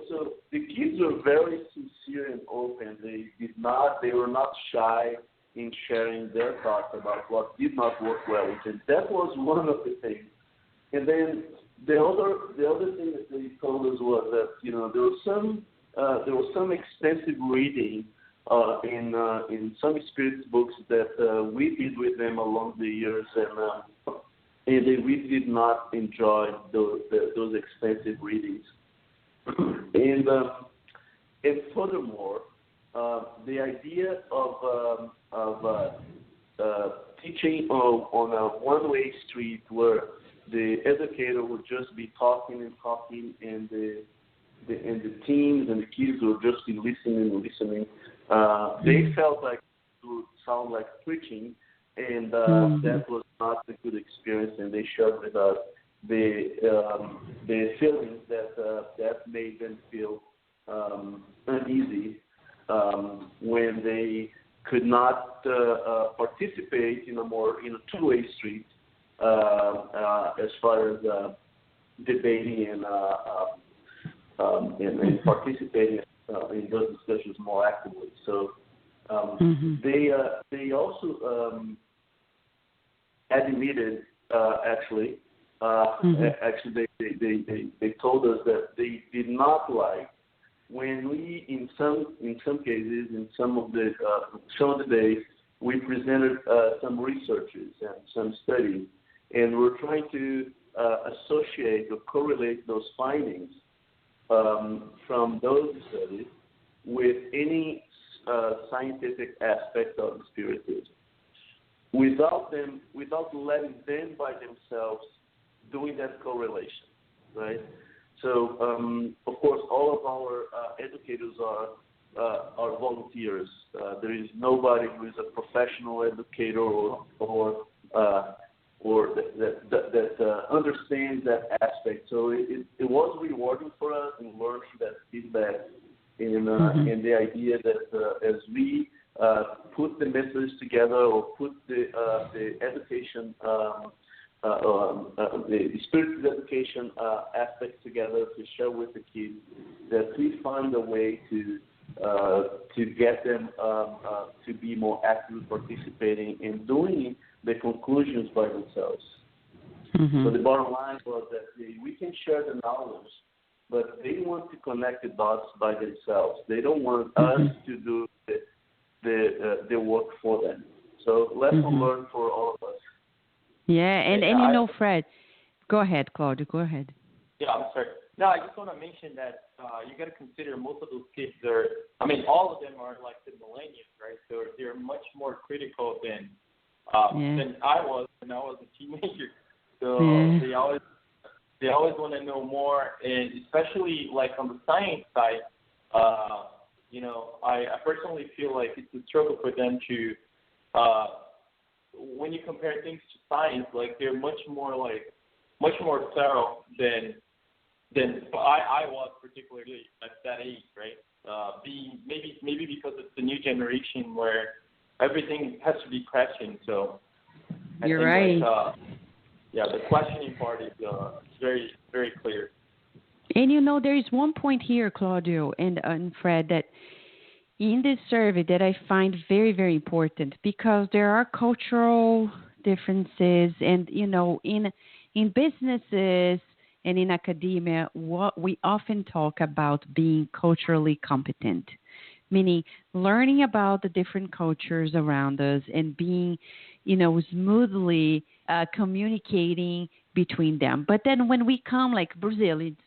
so the kids were very sincere and open. They were not shy in sharing their thoughts about what did not work well with them. That was one of the things. And then the other thing that they told us was that, you know, there was some extensive reading in some spirit books that we did with them along the years, and they really did not enjoy those extensive readings. And furthermore, the idea of teaching on a one-way street where the educator would just be talking, and the teens and the kids would just be listening. They felt like it would sound like preaching, and that was not a good experience. And they shared with us the feelings that made them feel uneasy when they could not participate in a two-way street as far as debating and participating in those discussions more actively. So they also admitted actually they told us that they did not like when we in some cases in some of the days we presented some researches and some studies, and we're trying to associate or correlate those findings from those studies with any scientific aspect of Spiritism, without letting them by themselves doing that correlation, right? So, of course, all of our educators are volunteers. There is nobody who is a professional educator or that understands that aspect. So it was rewarding for us in learning that feedback and the idea that as we put the message together or put the education, the spiritual education aspects together to share with the kids, that we find a way to get them to be more actively participating in doing the conclusions by themselves. So the bottom line was that we can share the knowledge, but they want to connect the dots by themselves. They don't want us to do the work for them. So lesson learned for all of us. Yeah, and you know, Fred, go ahead, Claudio, go ahead. Yeah, I'm sorry. No, I just want to mention that you got to consider most of those kids all of them are like the millennials, right? So they're much more critical than I was when I was a teenager. So they always want to know more, and especially like on the science side, I personally feel like it's a struggle for them to, when you compare things to science, like they're much more thorough than I was, particularly at that age, right? Maybe because it's the new generation where everything has to be questioned. So you're right. The questioning part is very, very clear. And there is one point here, Claudio and Fred, that in this survey that I find very, very important, because there are cultural differences, and in businesses and in academia, what we often talk about being culturally competent, meaning learning about the different cultures around us and being, smoothly communicating between them. But then when we come like Brazilians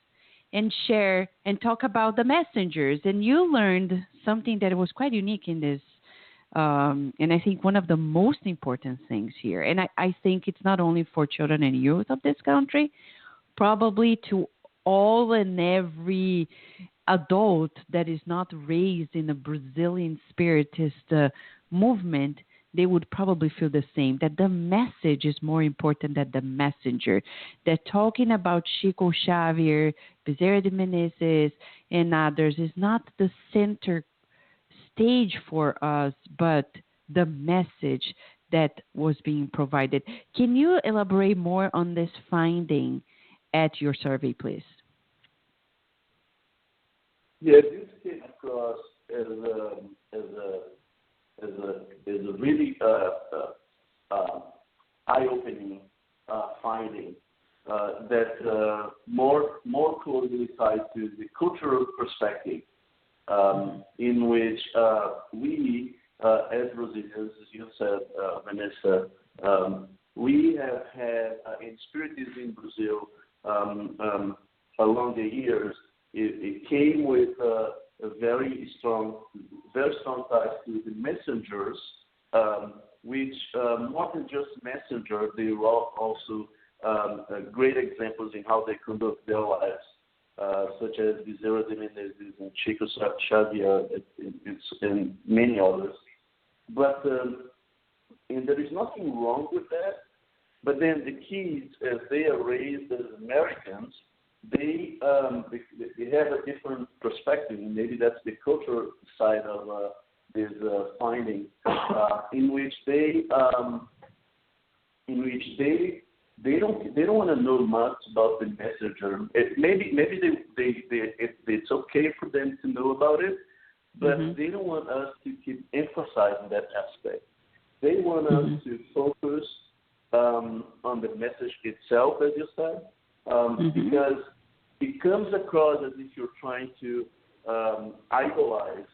and share and talk about the messengers, and you learned something that was quite unique in this, and I think one of the most important things here, and I think it's not only for children and youth of this country, probably to all and every adult that is not raised in a Brazilian Spiritist movement, they would probably feel the same, that the message is more important than the messenger. That talking about Chico Xavier, Bezerra de Menezes, and others is not the center stage for us, but the message that was being provided. Can you elaborate more on this finding at your survey, please? Yeah, this came across as a really eye-opening finding that more closely tied to the cultural perspective, in which we, as Brazilians, as you said, Vanessa, we have had in Spiritism in Brazil along the years. It came with a very strong ties to the messengers, which more than just messenger, they were also great examples in how they conduct their lives, such as Bezerra de Menezes and Chico Xavier and many others. But and there is nothing wrong with that, But then the kids, as they are raised as Americans, they have a different perspective, and maybe that's the cultural side of this finding, in which they don't want to know much about the messenger. Maybe it's okay for them to know about it, but they don't want us to keep emphasizing that aspect. They want us to focus on the message itself, as you said, because it comes across as if you're trying to idolize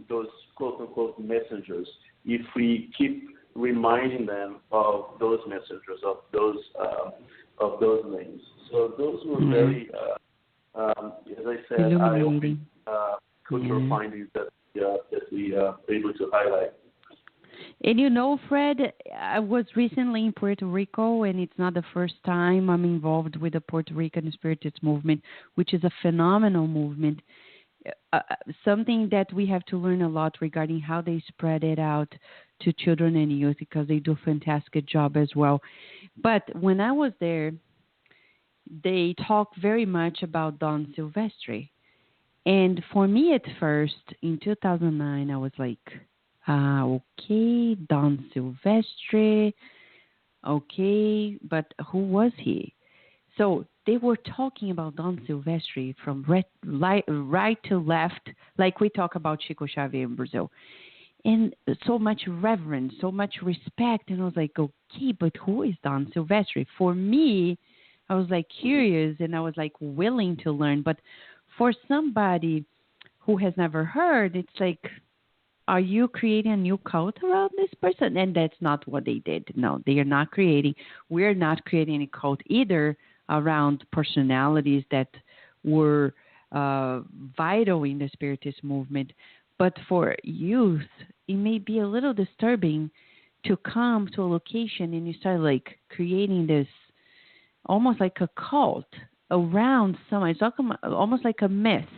those quote-unquote messengers if we keep reminding them of those messengers, of those names. So those were very, as I said, eye-opening cultural findings that we are able to highlight. And you know, Fred, I was recently in Puerto Rico, and it's not the first time I'm involved with the Puerto Rican Spiritist movement, which is a phenomenal movement. Something that we have to learn a lot regarding how they spread it out to children and youth, because they do a fantastic job as well. But when I was there, they talked very much about Don Silvestre. And for me at first, in 2009, I was like, okay, Don Silvestre, okay, but who was he? So they were talking about Don Silvestre from right to left, like we talk about Chico Xavier in Brazil. And so much reverence, so much respect. And I was like, okay, but who is Don Silvestre? For me, I was like curious, and I was like willing to learn. But for somebody who has never heard, it's like, are you creating a new cult around this person? And that's not what they did. No, they are not creating. We're not creating any cult either around personalities that were vital in the Spiritist movement. But for youth, it may be a little disturbing to come to a location and you start like creating this almost like a cult around someone. It's almost like a myth,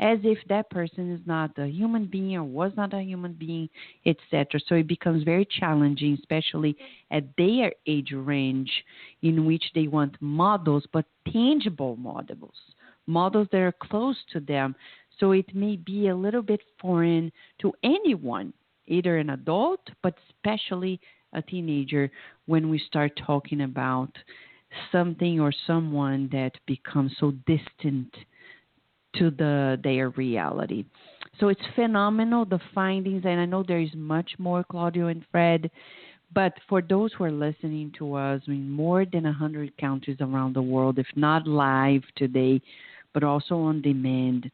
as if that person is not a human being or was not a human being, etc. So it becomes very challenging, especially at their age range, in which they want models, but tangible models that are close to them. So it may be a little bit foreign to anyone, either an adult, but especially a teenager, when we start talking about something or someone that becomes so distant to their reality. So it's phenomenal, the findings, and I know there is much more, Claudio and Fred, but for those who are listening to us in more than 100 countries around the world, if not live today, but also on demand,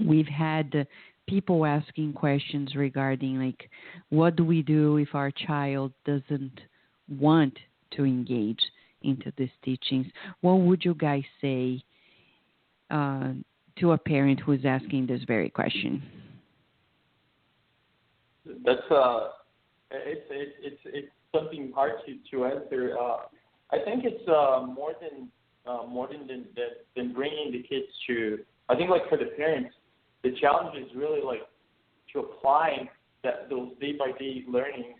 we've had people asking questions regarding, like, what do we do if our child doesn't want to engage into these teachings? What would you guys say to a parent who is asking this very question? That's it's something hard to answer. I think it's more than bringing the kids to. I think, like, for the parents, the challenge is really like to apply those day by day learnings,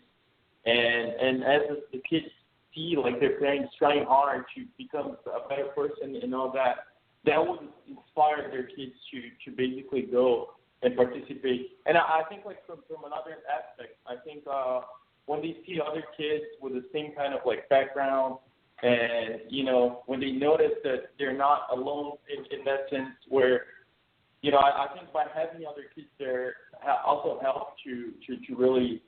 and as the kids see like their parents trying hard to become a better person and all that would inspire their kids to basically go and participate. And I think, like, from another aspect, I think when they see other kids with the same kind of like background, and when they notice that they're not alone in that sense, where I think by having other kids there also helps to really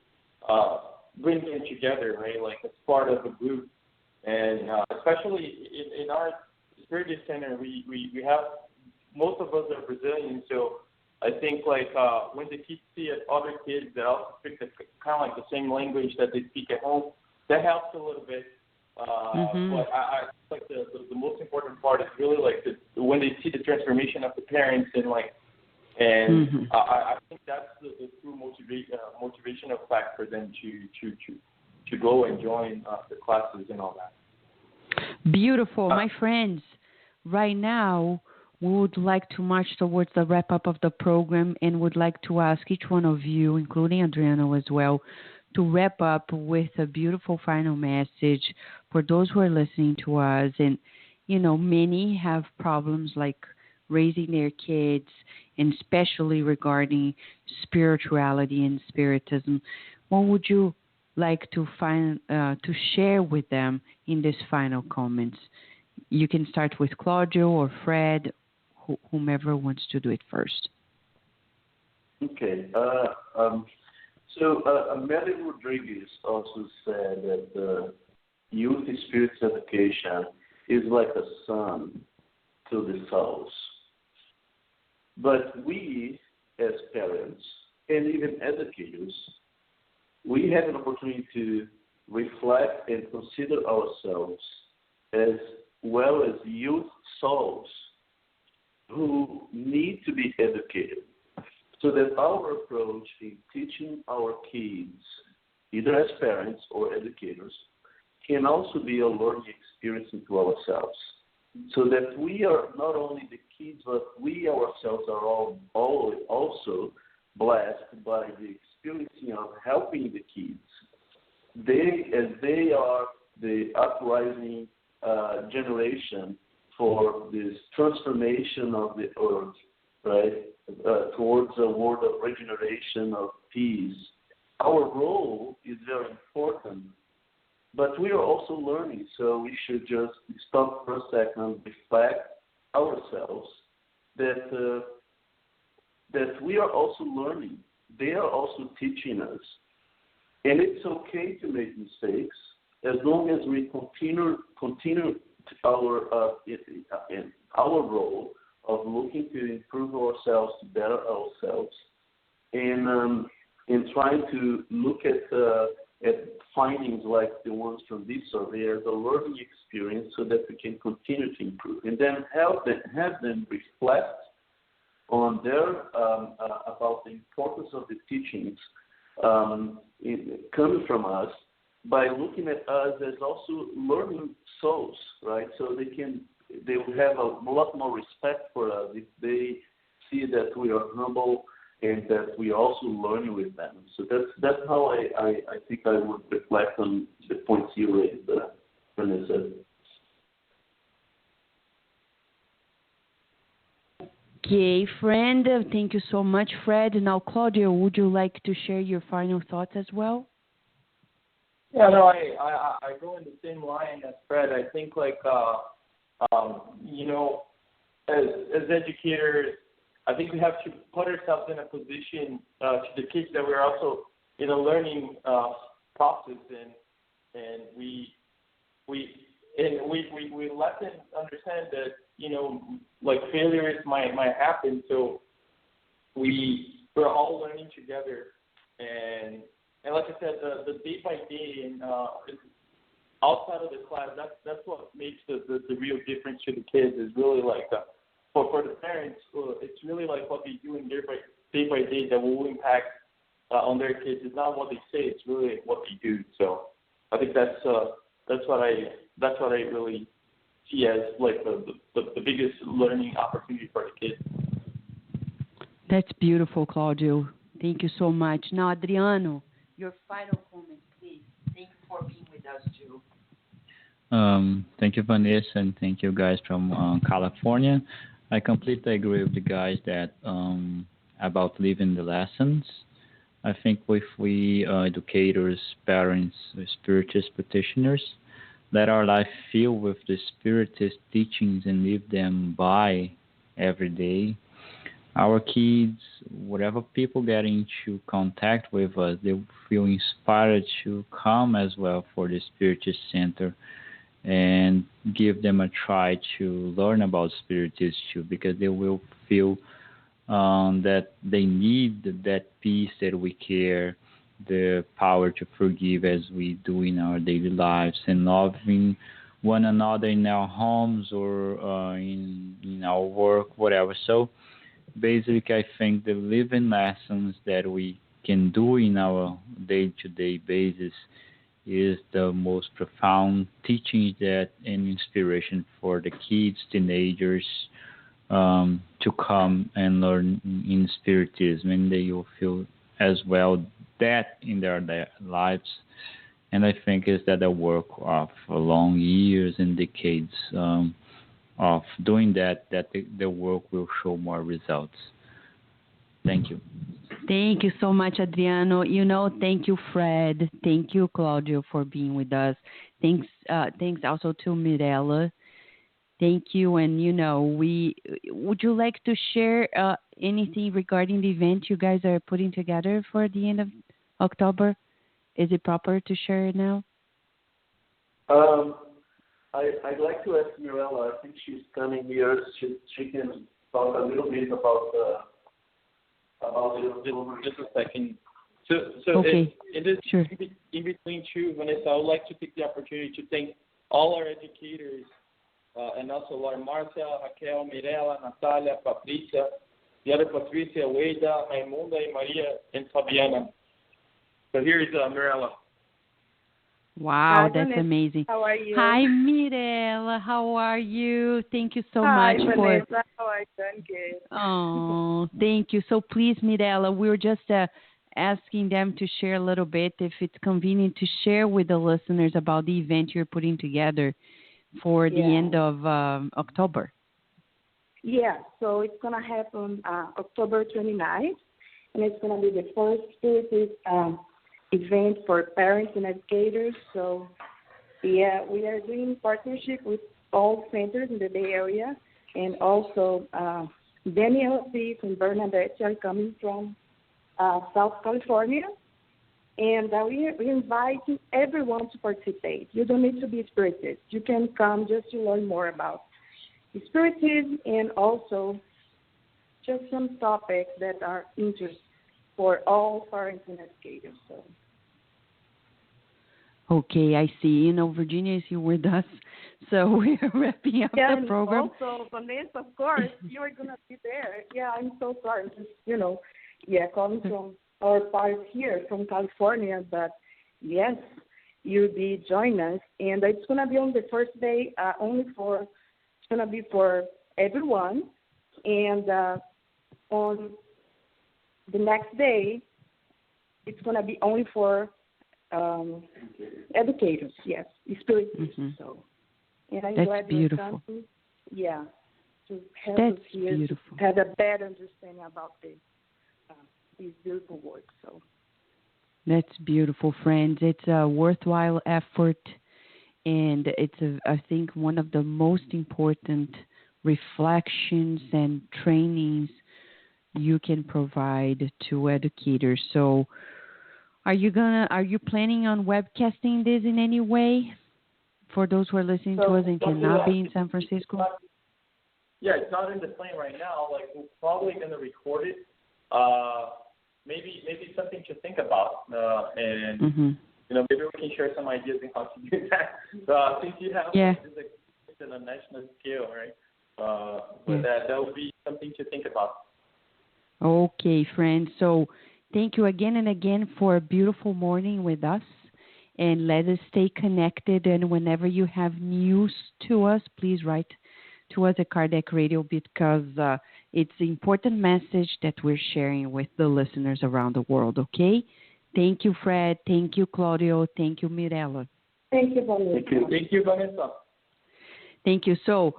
bring them together, right? Like, as part of a group, and especially in our Spiritist Center, we have, most of us are Brazilian, so I think, like, when the kids see other kids that also speak kind of like the same language that they speak at home, that helps a little bit. But I think the most important part is really like when they see the transformation of the parents, and I think that's the true motivational fact for them to go and join the classes and all that. Beautiful. My friends, right now we would like to march towards the wrap-up of the program, and would like to ask each one of you, including Adriano as well, to wrap up with a beautiful final message for those who are listening to us. And, many have problems like raising their kids, and especially regarding spirituality and spiritism. What would you like to share with them in these final comments? You can start with Claudio or Fred, whomever wants to do it first. Okay. Mary Rodriguez also said that youth spirits education is like a sun to the souls. But we, as parents and even educators, we have an opportunity to reflect and consider ourselves as well as youth souls who need to be educated, so that our approach in teaching our kids, either as parents or educators, can also be a learning experience into ourselves. So that we are not only the kids, but we ourselves are all also blessed by the experiencing of helping the kids. They are the uprising generation for this transformation of the earth, right, towards a world of regeneration, of peace. Our role is very important, but we are also learning, so we should just stop for a second, reflect ourselves that we are also learning. They are also teaching us. And it's okay to make mistakes as long as we continue our role of looking to improve ourselves, to better ourselves, and trying to look at findings like the ones from this survey as a learning experience, so that we can continue to improve, and then have them reflect on their about the importance of the teachings coming from us, by looking at us as also learning souls, right? So they will have a lot more respect for us if they see that we are humble and that we are also learning with them. So that's how I think I would reflect on the points you raised, Vanessa. Okay, friend. Thank you so much, Fred. Now, Claudio, would you like to share your final thoughts as well? Yeah, no, I go in the same line as Fred. I think as educators, I think we have to put ourselves in a position to the kids that we're also in a learning process, and we let them understand that failures might happen. So we're all learning together, and like I said, the day by day and outside of the class, that's what makes the real difference to the kids. Is really for the parents, it's really like what they do in day by day that will impact on their kids. It's not what they say; it's really what they do. So I think that's what I really see as the biggest learning opportunity for the kids. That's beautiful, Claudio. Thank you so much. Now, Adriano, your final comments, please. Thank you for being with us too. Thank you, Vanessa, and thank you guys from California. I completely agree with the guys that about living the lessons. I think if we educators, parents, Spiritist practitioners, let our life fill with the Spiritist teachings and live them by every day, our kids, whatever people get into contact with us, they feel inspired to come as well for the Spiritist Center and give them a try to learn about Spiritist too, because they will feel that they need that peace that we care, the power to forgive as we do in our daily lives, and loving one another in our homes or in our work, whatever. So basically, I think the living lessons that we can do in our day-to-day basis is the most profound teaching that and inspiration for the kids, teenagers, to come and learn in Spiritism, and they will feel as well that in their lives. And I think is that the work of long years and decades of doing that the work will show more results. Thank you. Thank you so much, Adriano. Thank you, Fred. Thank you, Claudio, for being with us. Thanks also to Mirella. Thank you. And, would you like to share anything regarding the event you guys are putting together for the end of October? Is it proper to share it now? I'd like to ask Mirella. I think she's coming here. She can talk a little bit about just a second. So okay. Sure. In between two, Vanessa, I would like to take the opportunity to thank all our educators, and also Laura Marcia, Raquel, Mirella, Natalia, Patrícia, the other Patrícia, Weida, Raimunda, and Maria, and Fabiana. So here is Mirella. Wow, Hi, that's Vanessa. amazing. How are you? Hi, Mirella. How are you? Thank you so Hi, much Vanessa. for. How are you? I'm good. Oh, thank you. So please, Mirella, we were just asking them to share a little bit, if it's convenient, to share with the listeners about the event you're putting together for the end of October. Yeah, so it's going to happen October 29th, and it's going to be the first Spiritist event for parents and educators. So, we are doing partnership with all centers in the Bay Area, and also Daniel Steve and Bernadette are coming from South California. And we're inviting everyone to participate. You don't need to be a Spiritist. You can come just to learn more about Spiritism and also just some topics that are interest for all parents and educators. So. Okay, I see. Virginia is here with us, so we're wrapping up the program. Also, Vanessa, of course, you are going to be there. Yeah, I'm so sorry. Just, coming from our part here from California, but yes, you'll be joining us, and it's going to be on the first day it's going to be for everyone, and on the next day, it's going to be only for educators, yes, Spiritists. Mm-hmm. So, and I'm That's glad beautiful. to help That's us here beautiful. to have a better understanding about these beautiful words. So that's beautiful, friends. It's a worthwhile effort, and it's I think one of the most important reflections and trainings you can provide to educators. So are you planning on webcasting this in any way for those who are listening to us and cannot be in San Francisco? Yeah, it's not in the plan right now. Like, we're probably going to record it. Maybe something to think about. And maybe we can share some ideas on how to do that. Since you have it's on a national scale, right? But that would be something to think about. Okay, friends. So thank you again and again for a beautiful morning with us. And let us stay connected. And whenever you have news to us, please write to us at Kardec Radio, because it's an important message that we're sharing with the listeners around the world, okay? Thank you, Fred. Thank you, Claudio. Thank you, Mirella. Thank you, Vanessa. Thank you, Vanessa. Thank you. So,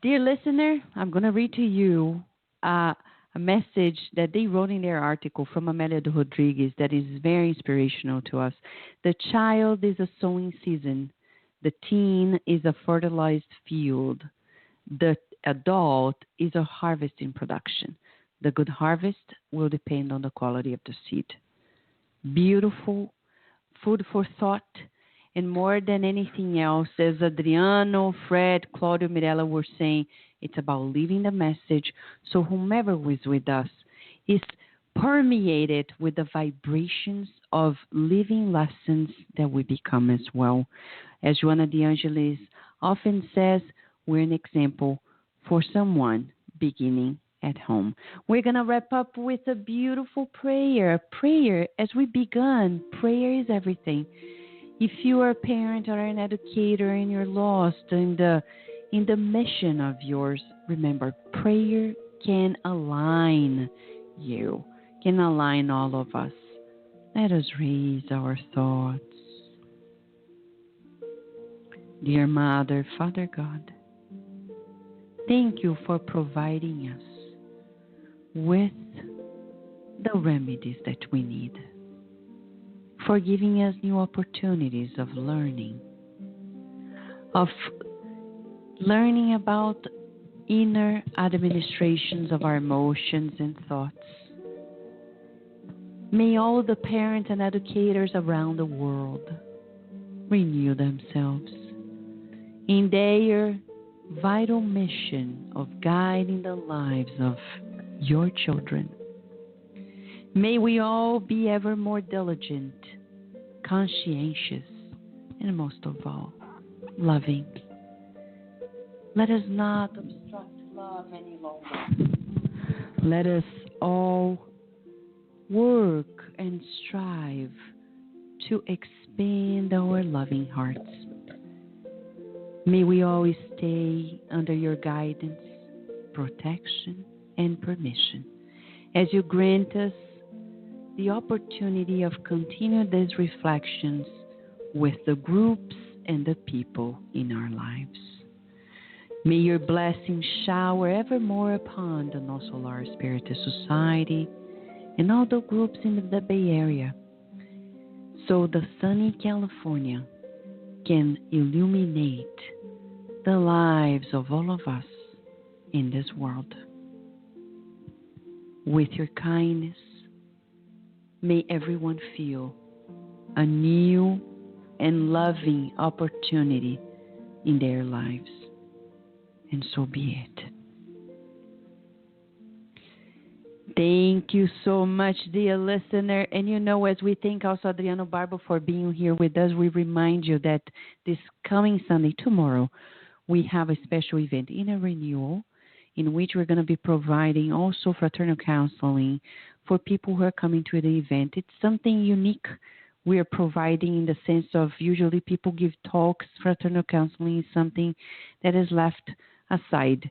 dear listener, I'm going to read to you a message that they wrote in their article from Amelia de Rodrigues that is very inspirational to us. The child is a sowing season. The teen is a fertilized field. The adult is a harvest in production. The good harvest will depend on the quality of the seed. Beautiful, food for thought, and more than anything else, as Adriano, Fred, Claudio, Mirella were saying, it's about living the message. So whomever was with us is permeated with the vibrations of living lessons that we become as well. As Joana de Angelis often says, we're an example for someone beginning at home. We're going to wrap up with a beautiful prayer. Prayer, as we begun, prayer is everything. If you are a parent or an educator and you're lost in the mission of yours, remember, prayer can align you, can align all of us Let us raise our thoughts. Dear Mother, Father God, thank you for providing us with the remedies that we need, for giving us new opportunities of learning about inner administrations of our emotions and thoughts. May all the parents and educators around the world renew themselves in their vital mission of guiding the lives of your children. May we all be ever more diligent, conscientious, and most of all, loving. Let us not obstruct love any longer. Let us all work and strive to expand our loving hearts. May we always stay under your guidance, protection, and permission as you grant us the opportunity of continuing these reflections with the groups and the people in our lives. May your blessings shower evermore upon the No Solar Spiritist Society and all the groups in the Bay Area, so the sunny California can illuminate the lives of all of us in this world. With your kindness, may everyone feel a new and loving opportunity in their lives. And so be it. Thank you so much, dear listener. And as we thank also Adriano Barbo for being here with us, we remind you that this coming Sunday, tomorrow, we have a special event, Inner Renewal, in which we're going to be providing also fraternal counseling for people who are coming to the event. It's something unique we are providing in the sense of usually people give talks. Fraternal counseling is something that is left aside.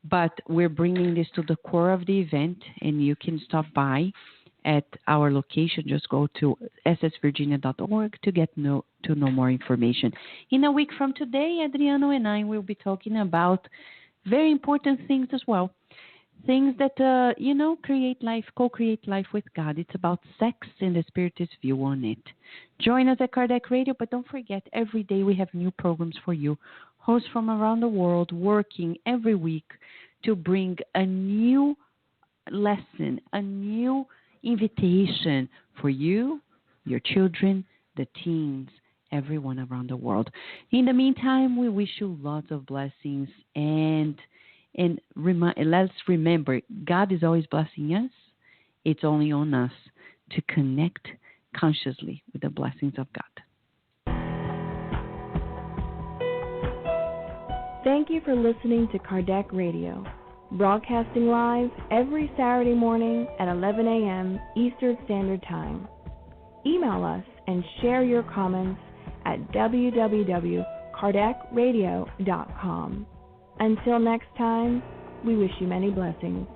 But we're bringing this to the core of the event, and you can stop by at our location. Just go to ssvirginia.org to get to know more information. In a week from today, Adriano and I will be talking about very important things as well. Things that, create life, co-create life with God. It's about sex and the Spiritist view on it. Join us at Kardec Radio, but don't forget, every day we have new programs for you. Hosts from around the world working every week to bring a new lesson, a new invitation for you, your children, the teens, everyone around the world. In the meantime, we wish you lots of blessings and let's remember, God is always blessing us. It's only on us to connect consciously with the blessings of God. Thank you for listening to Kardec Radio, broadcasting live every Saturday morning at 11 a.m. Eastern Standard Time. Email us and share your comments at www.kardecradio.com. Until next time, we wish you many blessings.